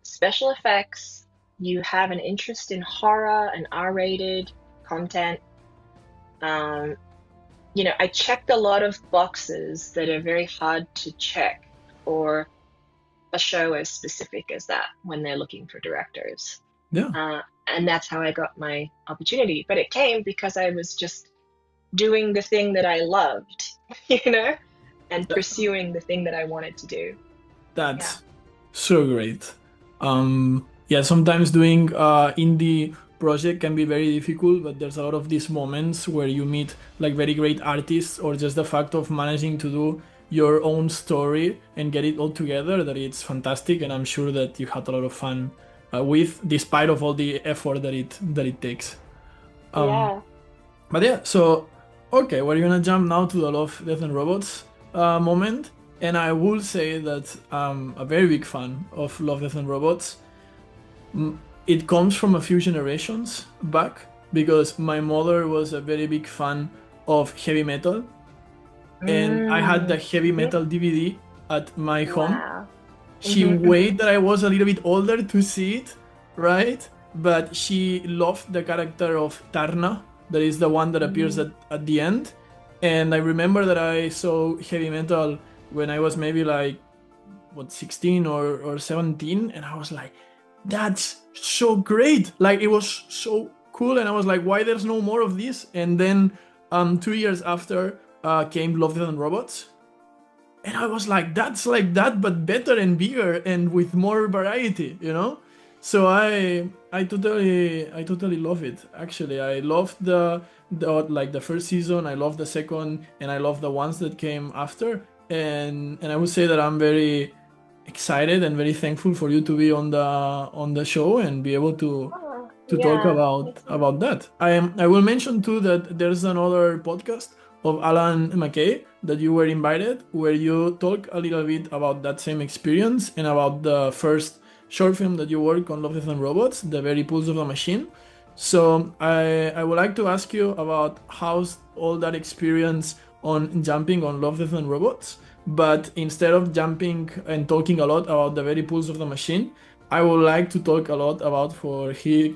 special effects. You have an interest in horror and R-rated content. I checked a lot of boxes that are very hard to check for a show as specific as that when they're looking for directors.
yeah.
And that's how I got my opportunity. But it came because I was just doing the thing that I loved, and pursuing the thing that I wanted to do.
That's so great. Yeah, sometimes doing indie project can be very difficult, but there's a lot of these moments where you meet like very great artists, or just the fact of managing to do your own story and get it all together, that it's fantastic. And I'm sure that you had a lot of fun despite of all the effort that it takes.
Yeah.
But yeah, so okay, we're gonna jump now to the Love, Death and Robots moment. And I will say that I'm a very big fan of Love, Death and Robots. It comes from a few generations back, because my mother was a very big fan of heavy metal, and I had the heavy metal DVD at my home.
Wow.
She waited that I was a little bit older to see it, right? But she loved the character of Tarna, that is the one that appears at the end. And I remember that I saw heavy metal when I was maybe like, 16 or 17, and I was like, that's so great. Like, it was so cool, and I was like, why there's no more of this? And then 2 years after came Love, Death and Robots. And I was like, that's like that, but better and bigger and with more variety, So I totally love it. Actually, I loved the first season. I loved the second, and I love the ones that came after. And I would say that I'm very excited and very thankful for you to be on the show and be able to talk about that. I will mention too that there's another podcast of Alan McKay that you were invited, where you talk a little bit about that same experience and about the first short film that you work on, Love, Death and Robots, The Very Pulse of the Machine. So I would like to ask you about how's all that experience on jumping on Love, Death and Robots. But instead of jumping and talking a lot about The Very Pulse of the Machine, I would like to talk a lot about For He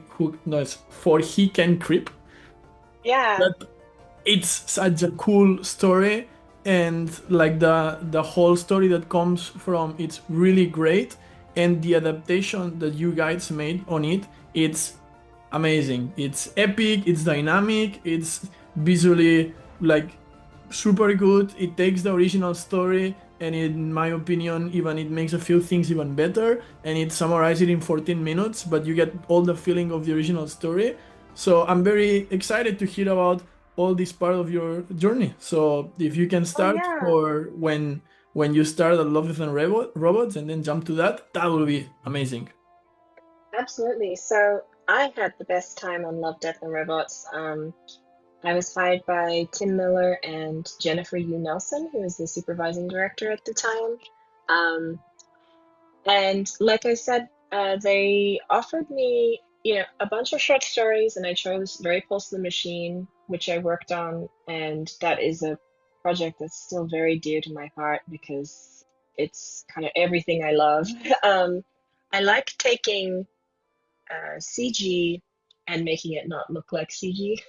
Can Creep.
Yeah.
That it's such a cool story, and like the whole story that comes from it's really great, and the adaptation that you guys made on it's amazing. It's epic, it's dynamic, it's visually like super good. It takes the original story and in my opinion even it makes a few things even better, and it summarizes it in 14 minutes, but you get all the feeling of the original story. So I'm very excited to hear about all this part of your journey. So if you can
Oh
start
yeah,
for when you start at Love, Death and Robots and then jump to that, that will be amazing.
absolutely. So I had the best time on Love, Death, and Robots. I was hired by Tim Miller and Jennifer Yu Nelson, who was the supervising director at the time. Um, and like I said, they offered me, a bunch of short stories, and I chose Very Pulse of the Machine, which I worked on, and that is a project that's still very dear to my heart because it's kind of everything I love. I like taking CG and making it not look like CG.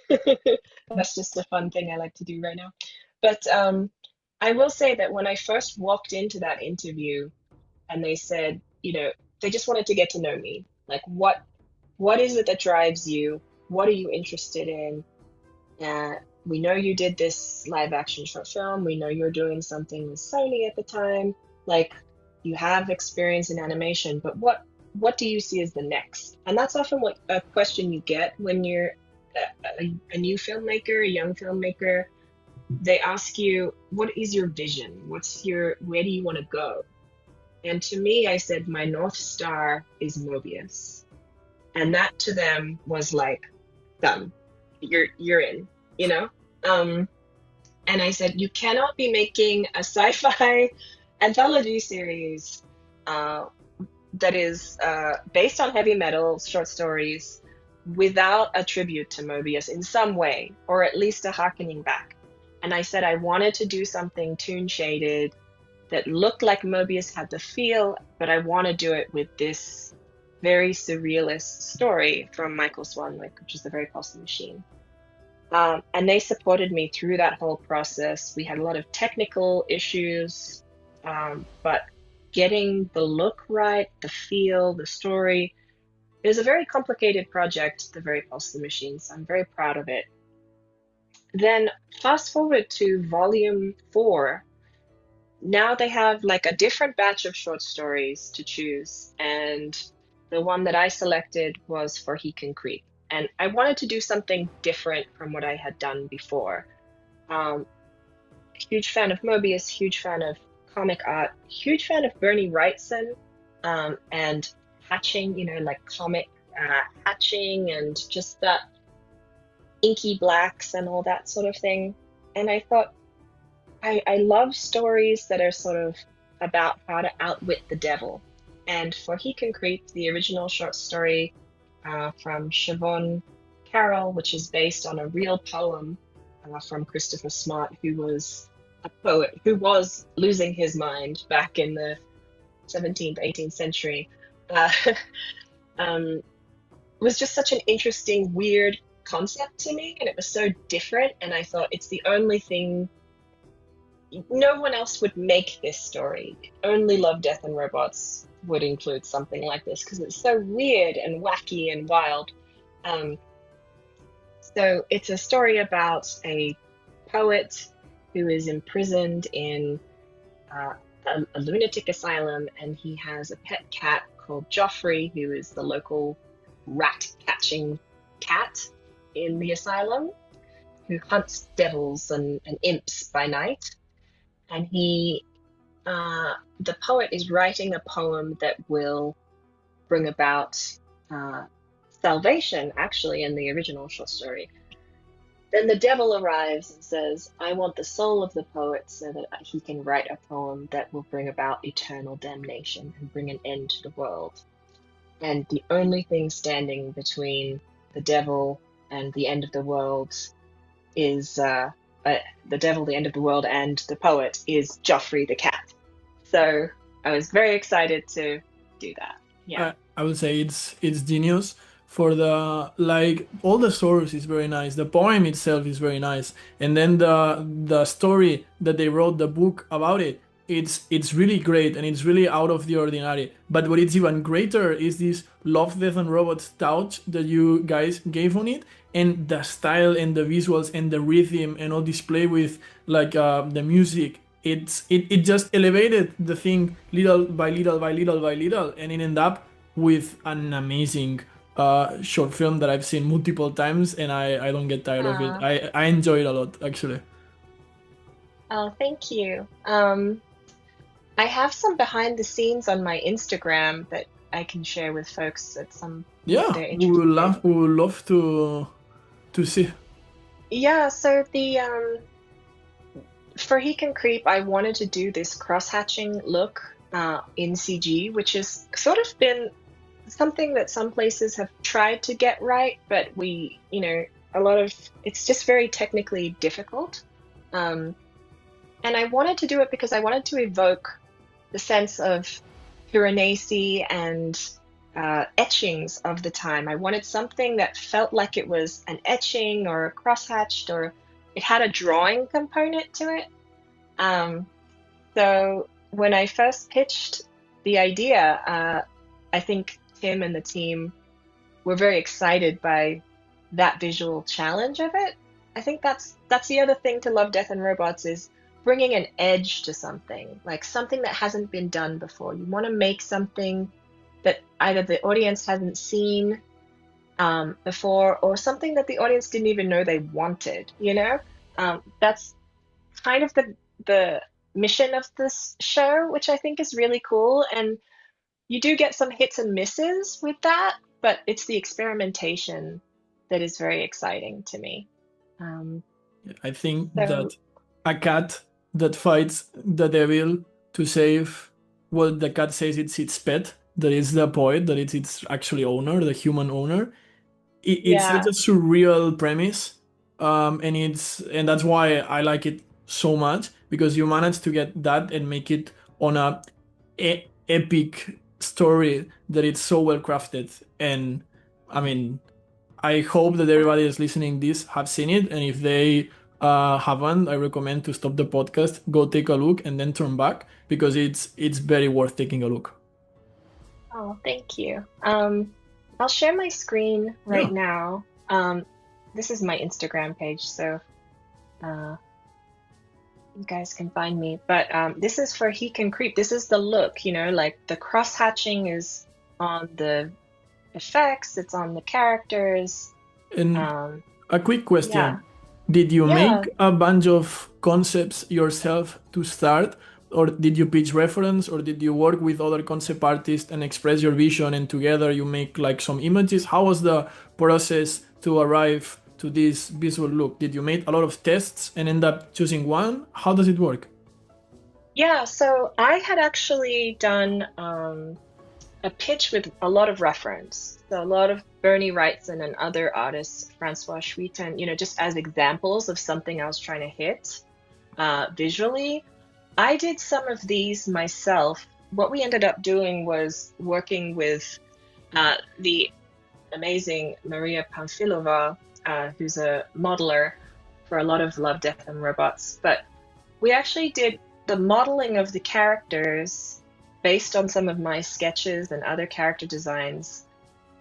That's just a fun thing I like to do right now. But I will say that when I first walked into that interview and they said, they just wanted to get to know me. Like, what is it that drives you? What are you interested in? Uh, we know you did this live action short film. We know you're doing something with Sony at the time. Like, you have experience in animation, but what do you see as the next? And that's often what a question you get when you're a new filmmaker, a young filmmaker. They ask you, what is your vision? Where do you want to go? And to me, I said, my North Star is Mobius. And that to them was like, done. You're in, you know? Um, and I said, you cannot be making a sci-fi anthology series uh, that is based on heavy metal short stories without a tribute to Mobius in some way, or at least a harkening back. And I said I wanted to do something toon shaded that looked like Mobius had the feel, but I want to do it with this very surrealist story from Michael Swanwick, which is The Very Pulse Machine. And they supported me through that whole process. We had a lot of technical issues, but getting the look right, the feel, the story, it was a very complicated project, The Very Pulse Machine, so I'm very proud of it. Then fast forward to volume 4. Now they have like a different batch of short stories to choose, and the one that I selected was For He Can Creep. And I wanted to do something different from what I had done before. Huge fan of Mobius, huge fan of comic art, huge fan of Bernie Wrightson, and hatching, like comic hatching and just that inky blacks and all that sort of thing. And I thought, I love stories that are sort of about how to outwit the devil. And For He Can Creep, the original short story from Siobhan Carroll, which is based on a real poem from Christopher Smart, who was a poet who was losing his mind back in the 17th, 18th century, was just such an interesting, weird concept to me. And it was so different. And I thought it's the only thing, no one else would make this story. Only Love, Death, and Robots would include something like this because it's so weird and wacky and wild. So it's a story about a poet who is imprisoned in a lunatic asylum, and he has a pet cat called Joffrey, who is the local rat-catching cat in the asylum, who hunts devils and imps by night. And the poet is writing a poem that will bring about salvation, actually, in the original short story. Then the devil arrives and says, I want the soul of the poet so that he can write a poem that will bring about eternal damnation and bring an end to the world. And the only thing standing between the devil and the end of the world is the devil, the end of the world, and the poet is Joffrey the cat. So I was very excited to do that. Yeah.
I would say it's genius. For the like all the source is very nice. The poem itself is very nice, and then the story that they wrote the book about it. it's really great and it's really out of the ordinary. But what is even greater is this Love, Death and Robots touch that you guys gave on it, and the style and the visuals and the rhythm and all this play with like the music. It just elevated the thing little by little by little by little, and it ended up with an amazing short film that I've seen multiple times, and I don't get tired of it. I enjoy it a lot, actually.
Oh, thank you. I have some behind the scenes on my Instagram that I can share with folks at some.
Yeah,
if they're interested.
we would love to see.
Yeah, so the for He Can Creep, I wanted to do this cross-hatching look in CG, which has sort of been something that some places have tried to get right, but it's just very technically difficult. And I wanted to do it because I wanted to evoke the sense of Piranesi and etchings of the time. I wanted something that felt like it was an etching or a crosshatched, or it had a drawing component to it. So when I first pitched the idea, I think Tim and the team were very excited by that visual challenge of it. I think that's the other thing to Love, Death and Robots, is bringing an edge to something, like something that hasn't been done before. You want to make something that either the audience hasn't seen before, or something that the audience didn't even know they wanted, That's kind of the mission of this show, which I think is really cool. And you do get some hits and misses with that, but it's the experimentation that is very exciting to me.
I think that a cat that fights the devil to save what the cat says it's its pet, that is the poet, that it's its actually owner, the human owner. It's such a surreal premise, and that's why I like it so much, because you managed to get that and make it on a epic story that it's so well crafted. And I mean, I hope that everybody that's listening this have seen it, and if they haven't, I recommend to stop the podcast, go take a look, and then turn back, because it's very worth taking a look.
Oh, thank you. I'll share my screen right now. This is my Instagram page, so you guys can find me. But this is for He Can Creep. This is the look, like the cross-hatching is on the effects, it's on the characters.
And a quick question. Yeah. Did you make a bunch of concepts yourself to start, or did you pitch reference, or did you work with other concept artists and express your vision, and together you make like some images? How was the process to arrive to this visual look? Did you make a lot of tests and end up choosing one? How does it work? Yeah,
so I had actually done a pitch with a lot of reference. So a lot of Bernie Wrightson and other artists, Francois Schuiten, just as examples of something I was trying to hit visually. I did some of these myself. What we ended up doing was working with the amazing Maria Pamfilova, who's a modeler for a lot of Love, Death and Robots. But we actually did the modeling of the characters based on some of my sketches and other character designs.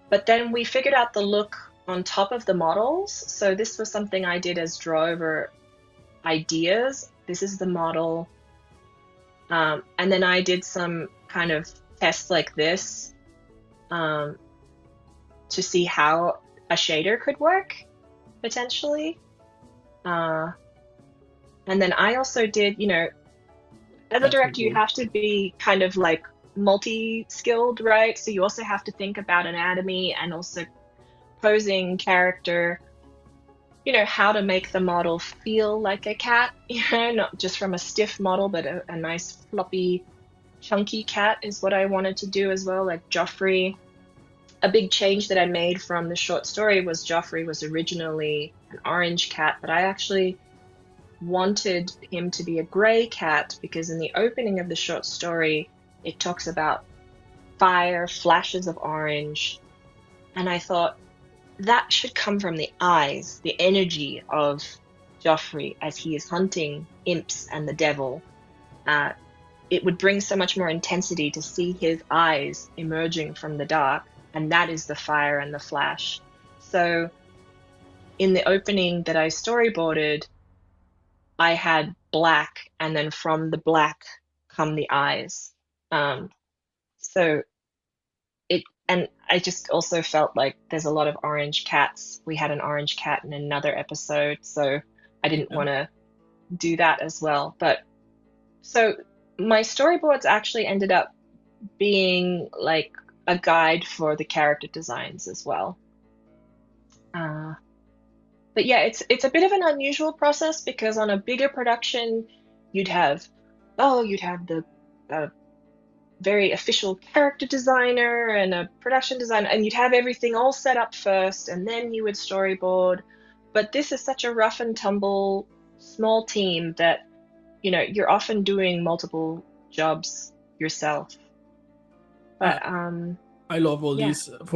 But then we figured out the look on top of the models. So this was something I did as draw over ideas. This is the model. And then I did some kind of tests like this to see how a shader could work, potentially. And then I also did, as a director, you have to be kind of like multi-skilled, right? So you also have to think about anatomy and also posing character, how to make the model feel like a cat, not just from a stiff model, but a nice floppy, chunky cat is what I wanted to do as well, like Joffrey. A big change that I made from the short story was Joffrey was originally an orange cat, but I actually wanted him to be a gray cat because in the opening of the short story, it talks about fire, flashes of orange, and I thought that should come from the eyes, the energy of Joffrey as he is hunting imps and the devil. it would bring so much more intensity to see his eyes emerging from the dark, and that is the fire and the flash. So in the opening that I storyboarded, I had black, and then from the black come the eyes. So and I just also felt like there's a lot of orange cats. We had an orange cat in another episode, so I didn't want to do that as well. But so my storyboards actually ended up being like a guide for the character designs as well. But yeah, it's a bit of an unusual process, because on a bigger production, you'd have the very official character designer and a production designer, and you'd have everything all set up first, and then you would storyboard. But this is such a rough and tumble small team that, you're often doing multiple jobs yourself. But
I love all
yeah.
this. Of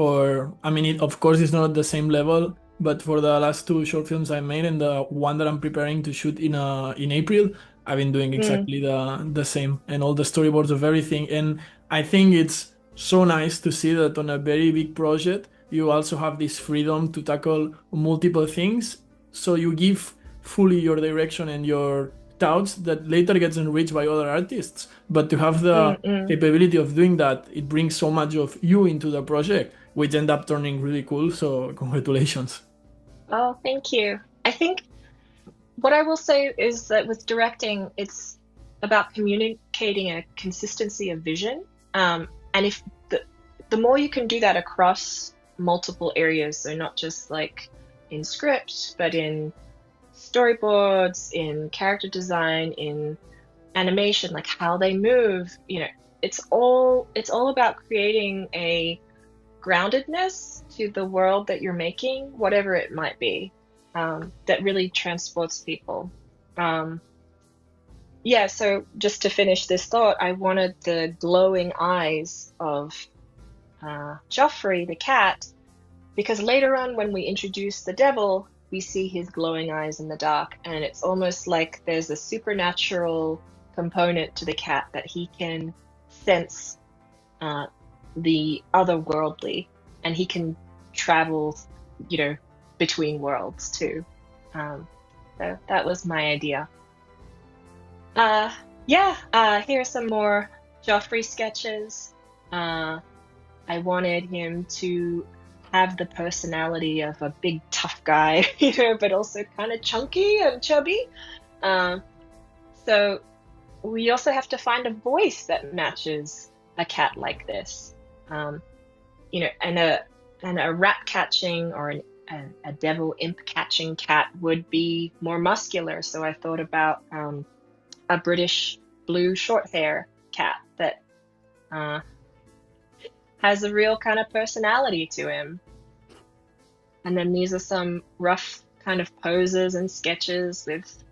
course, it's not at the same level, but for the last two short films I made and the one that I'm preparing to shoot in April, I've been doing exactly the same, and all the storyboards of everything. And I think it's so nice to see that on a very big project, you also have this freedom to tackle multiple things. So you give fully your direction and your thoughts that later gets enriched by other artists. But to have the capability of doing that, it brings so much of you into the project, which end up turning really cool. So congratulations.
Oh, thank you. I think what I will say is that with directing, it's about communicating a consistency of vision. And if the more you can do that across multiple areas, so not just like in script, but in storyboards, in character design, in animation, like how they move, it's all about creating a groundedness to the world that you're making, whatever it might be, that really transports people. So just to finish this thought, I wanted the glowing eyes of Joffrey the cat, because later on when we introduce the devil, we see his glowing eyes in the dark, and it's almost like there's a supernatural component to the cat, that he can sense the otherworldly, and he can travel, between worlds too. So that was my idea. Here are some more Joffrey sketches. I wanted him to have the personality of a big tough guy, but also kind of chunky and chubby. So we also have to find a voice that matches a cat like this. And a rat catching or a devil imp catching cat would be more muscular. So I thought about a British blue short hair cat that has a real kind of personality to him. And then these are some rough kind of poses and sketches with,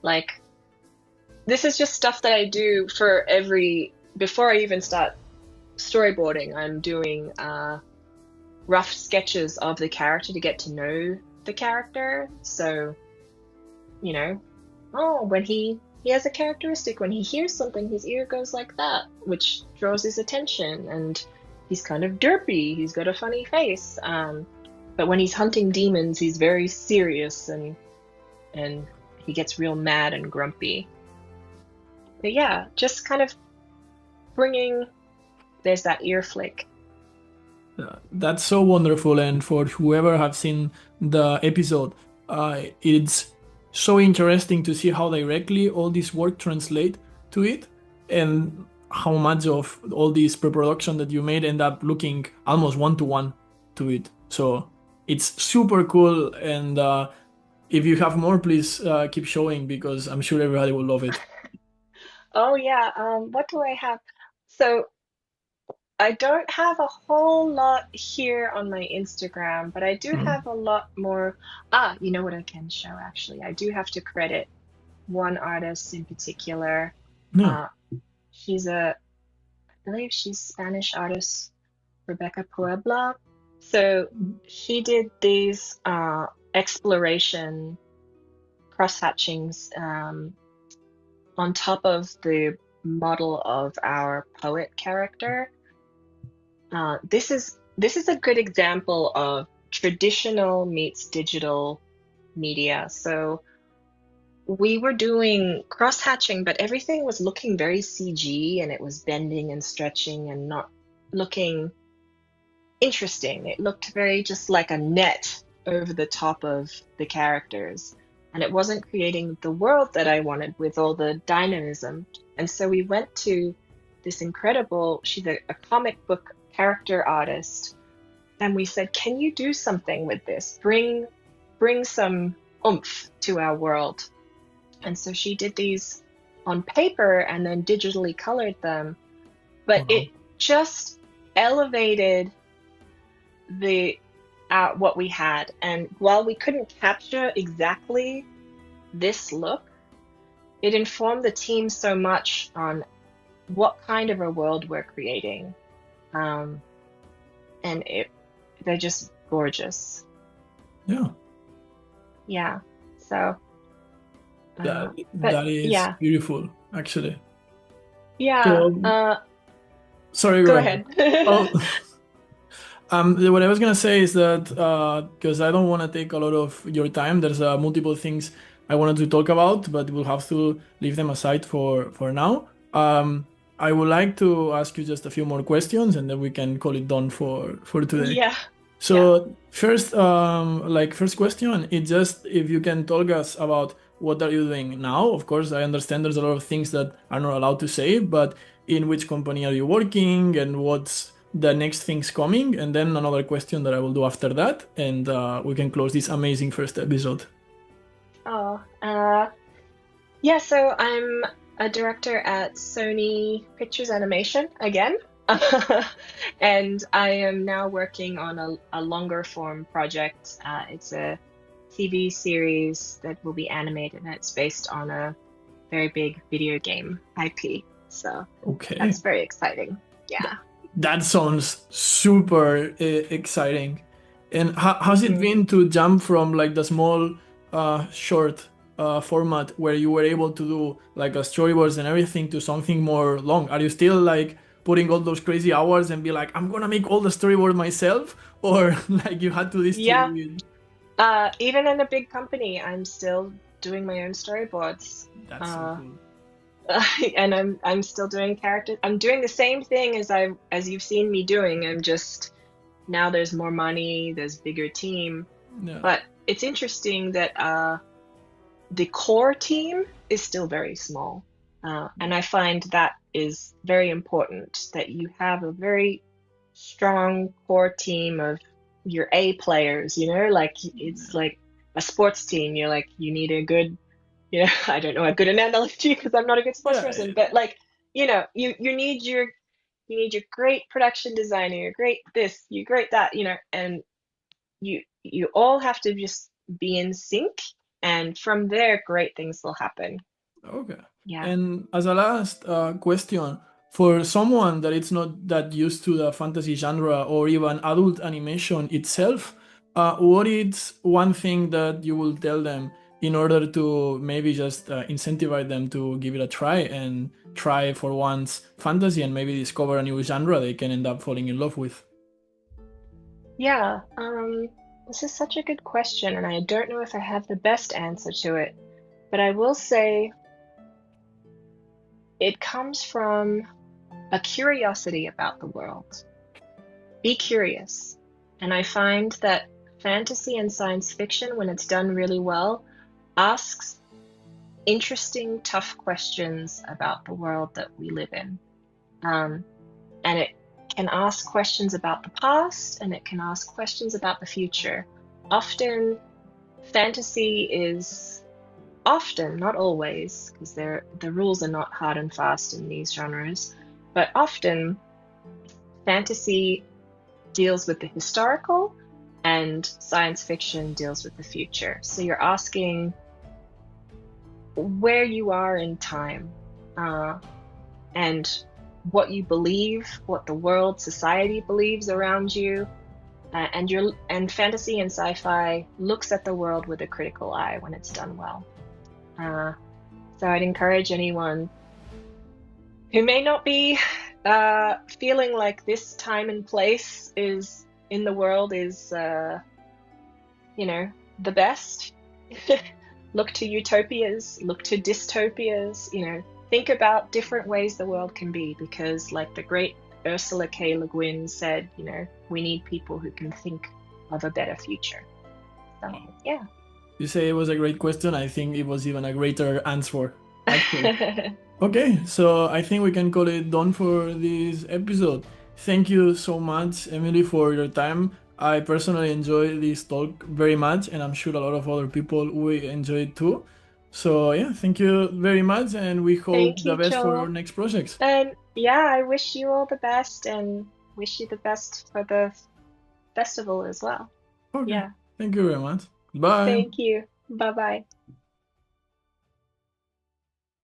like, this is just stuff that I do for before I even start storyboarding. I'm doing rough sketches of the character to get to know the character. So, when he has a characteristic, when he hears something, his ear goes like that, which draws his attention, and he's kind of derpy, he's got a funny face. But when he's hunting demons, he's very serious, and he gets real mad and grumpy. But yeah, just kind of there's that ear flick.
That's so wonderful, and for whoever have seen the episode, it's so interesting to see how directly all this work translate to it, and how much of all this pre-production that you made end up looking almost one-to-one to it. So it's super cool, and if you have more, please keep showing, because I'm sure everybody will love it.
Oh yeah, what do I have? So I don't have a whole lot here on my Instagram, but I do have a lot more. You know what I can show, actually? I do have to credit one artist in particular.
No.
I believe she's Spanish artist, Rebecca Puebla. So she did these exploration cross-hatchings on top of the model of our poet character. This is a good example of traditional meets digital media. So we were doing cross-hatching, but everything was looking very CG, and it was bending and stretching and not looking interesting. It looked very just like a net over the top of the characters, and it wasn't creating the world that I wanted with all the dynamism. And so we went to this incredible, she's a comic book character artist, and we said, can you do something with this? Bring some oomph to our world. And so she did these on paper and then digitally colored them, but it just elevated the what we had. And while we couldn't capture exactly this look, it informed the team so much on what kind of a world we're creating. And they're just gorgeous.
Yeah.
Yeah. So
that is beautiful, actually.
Yeah.
So, sorry,
go ahead.
What I was gonna say is that because I don't want to take a lot of your time, there's multiple things I wanted to talk about, but we'll have to leave them aside for now. I would like to ask you just a few more questions, and then we can call it done for today.
Yeah.
So first, first question is just if you can talk us about what are you doing now. Of course, I understand there's a lot of things that are not allowed to say, but in which company are you working and what's the next things coming? And then another question that I will do after that, and we can close this amazing first episode.
Yeah, so I'm a director at Sony Pictures Animation again. And I am now working on a longer form project. It's a TV series that will be animated, and it's based on a very big video game IP. So that's very exciting. Yeah.
That sounds super exciting. And how's it been to jump from like the small short format where you were able to do like a storyboards and everything to something more long? Are you still like putting all those crazy hours and be like, I'm gonna make all the storyboard myself, or like you had to distribute?
Yeah. Even in a big company, I'm still doing my own storyboards.
That's so cool.
And I'm still doing characters. I'm doing the same thing as you've seen me doing. I'm just now there's more money, there's bigger team.
Yeah.
But it's interesting that the core team is still very small, and I find that is very important, that you have a very strong core team of your A players. You know, like it's like a sports team. You're like, you need a good, you know, I don't know a good analogy because I'm not a good sports person, but like, you know, you need your great production designer, your great this, you great that, you know, and you all have to just be in sync, and from there great things will happen.
Okay.
Yeah.
And as a last question, for someone that it's not that used to the fantasy genre or even adult animation itself, what is one thing that you will tell them in order to maybe just incentivize them to give it a try and try for once fantasy and maybe discover a new genre they can end up falling in love with?
Yeah, this is such a good question, and I don't know if I have the best answer to it, but I will say it comes from a curiosity about the world. Be curious. And I find that fantasy and science fiction, when it's done really well, asks interesting, tough questions about the world that we live in. And it can ask questions about the past, and it can ask questions about the future. Often, fantasy is not always, because the rules are not hard and fast in these genres, but often fantasy deals with the historical and science fiction deals with the future. So you're asking where you are in time, and what you believe, what the world, society believes around you, and fantasy and sci-fi looks at the world with a critical eye when it's done well. So I'd encourage anyone who may not be feeling like this time and place is in the world is, the best. Look to utopias, look to dystopias, think about different ways the world can be, because like the great Ursula K. Le Guin said, we need people who can think of a better future. So, yeah.
You say it was a great question. I think it was even a greater answer, actually. Okay, so I think we can call it done for this episode. Thank you so much, Emily, for your time. I personally enjoyed this talk very much, and I'm sure a lot of other people will enjoy it too. So yeah, thank you very much, and we hope
Thank
the
you,
best for your
Joel.
next projects.
And yeah, I wish you all the best and wish you the best for the festival as well.
Okay,
Yeah.
thank you very much. Bye.
Thank you. Bye-bye.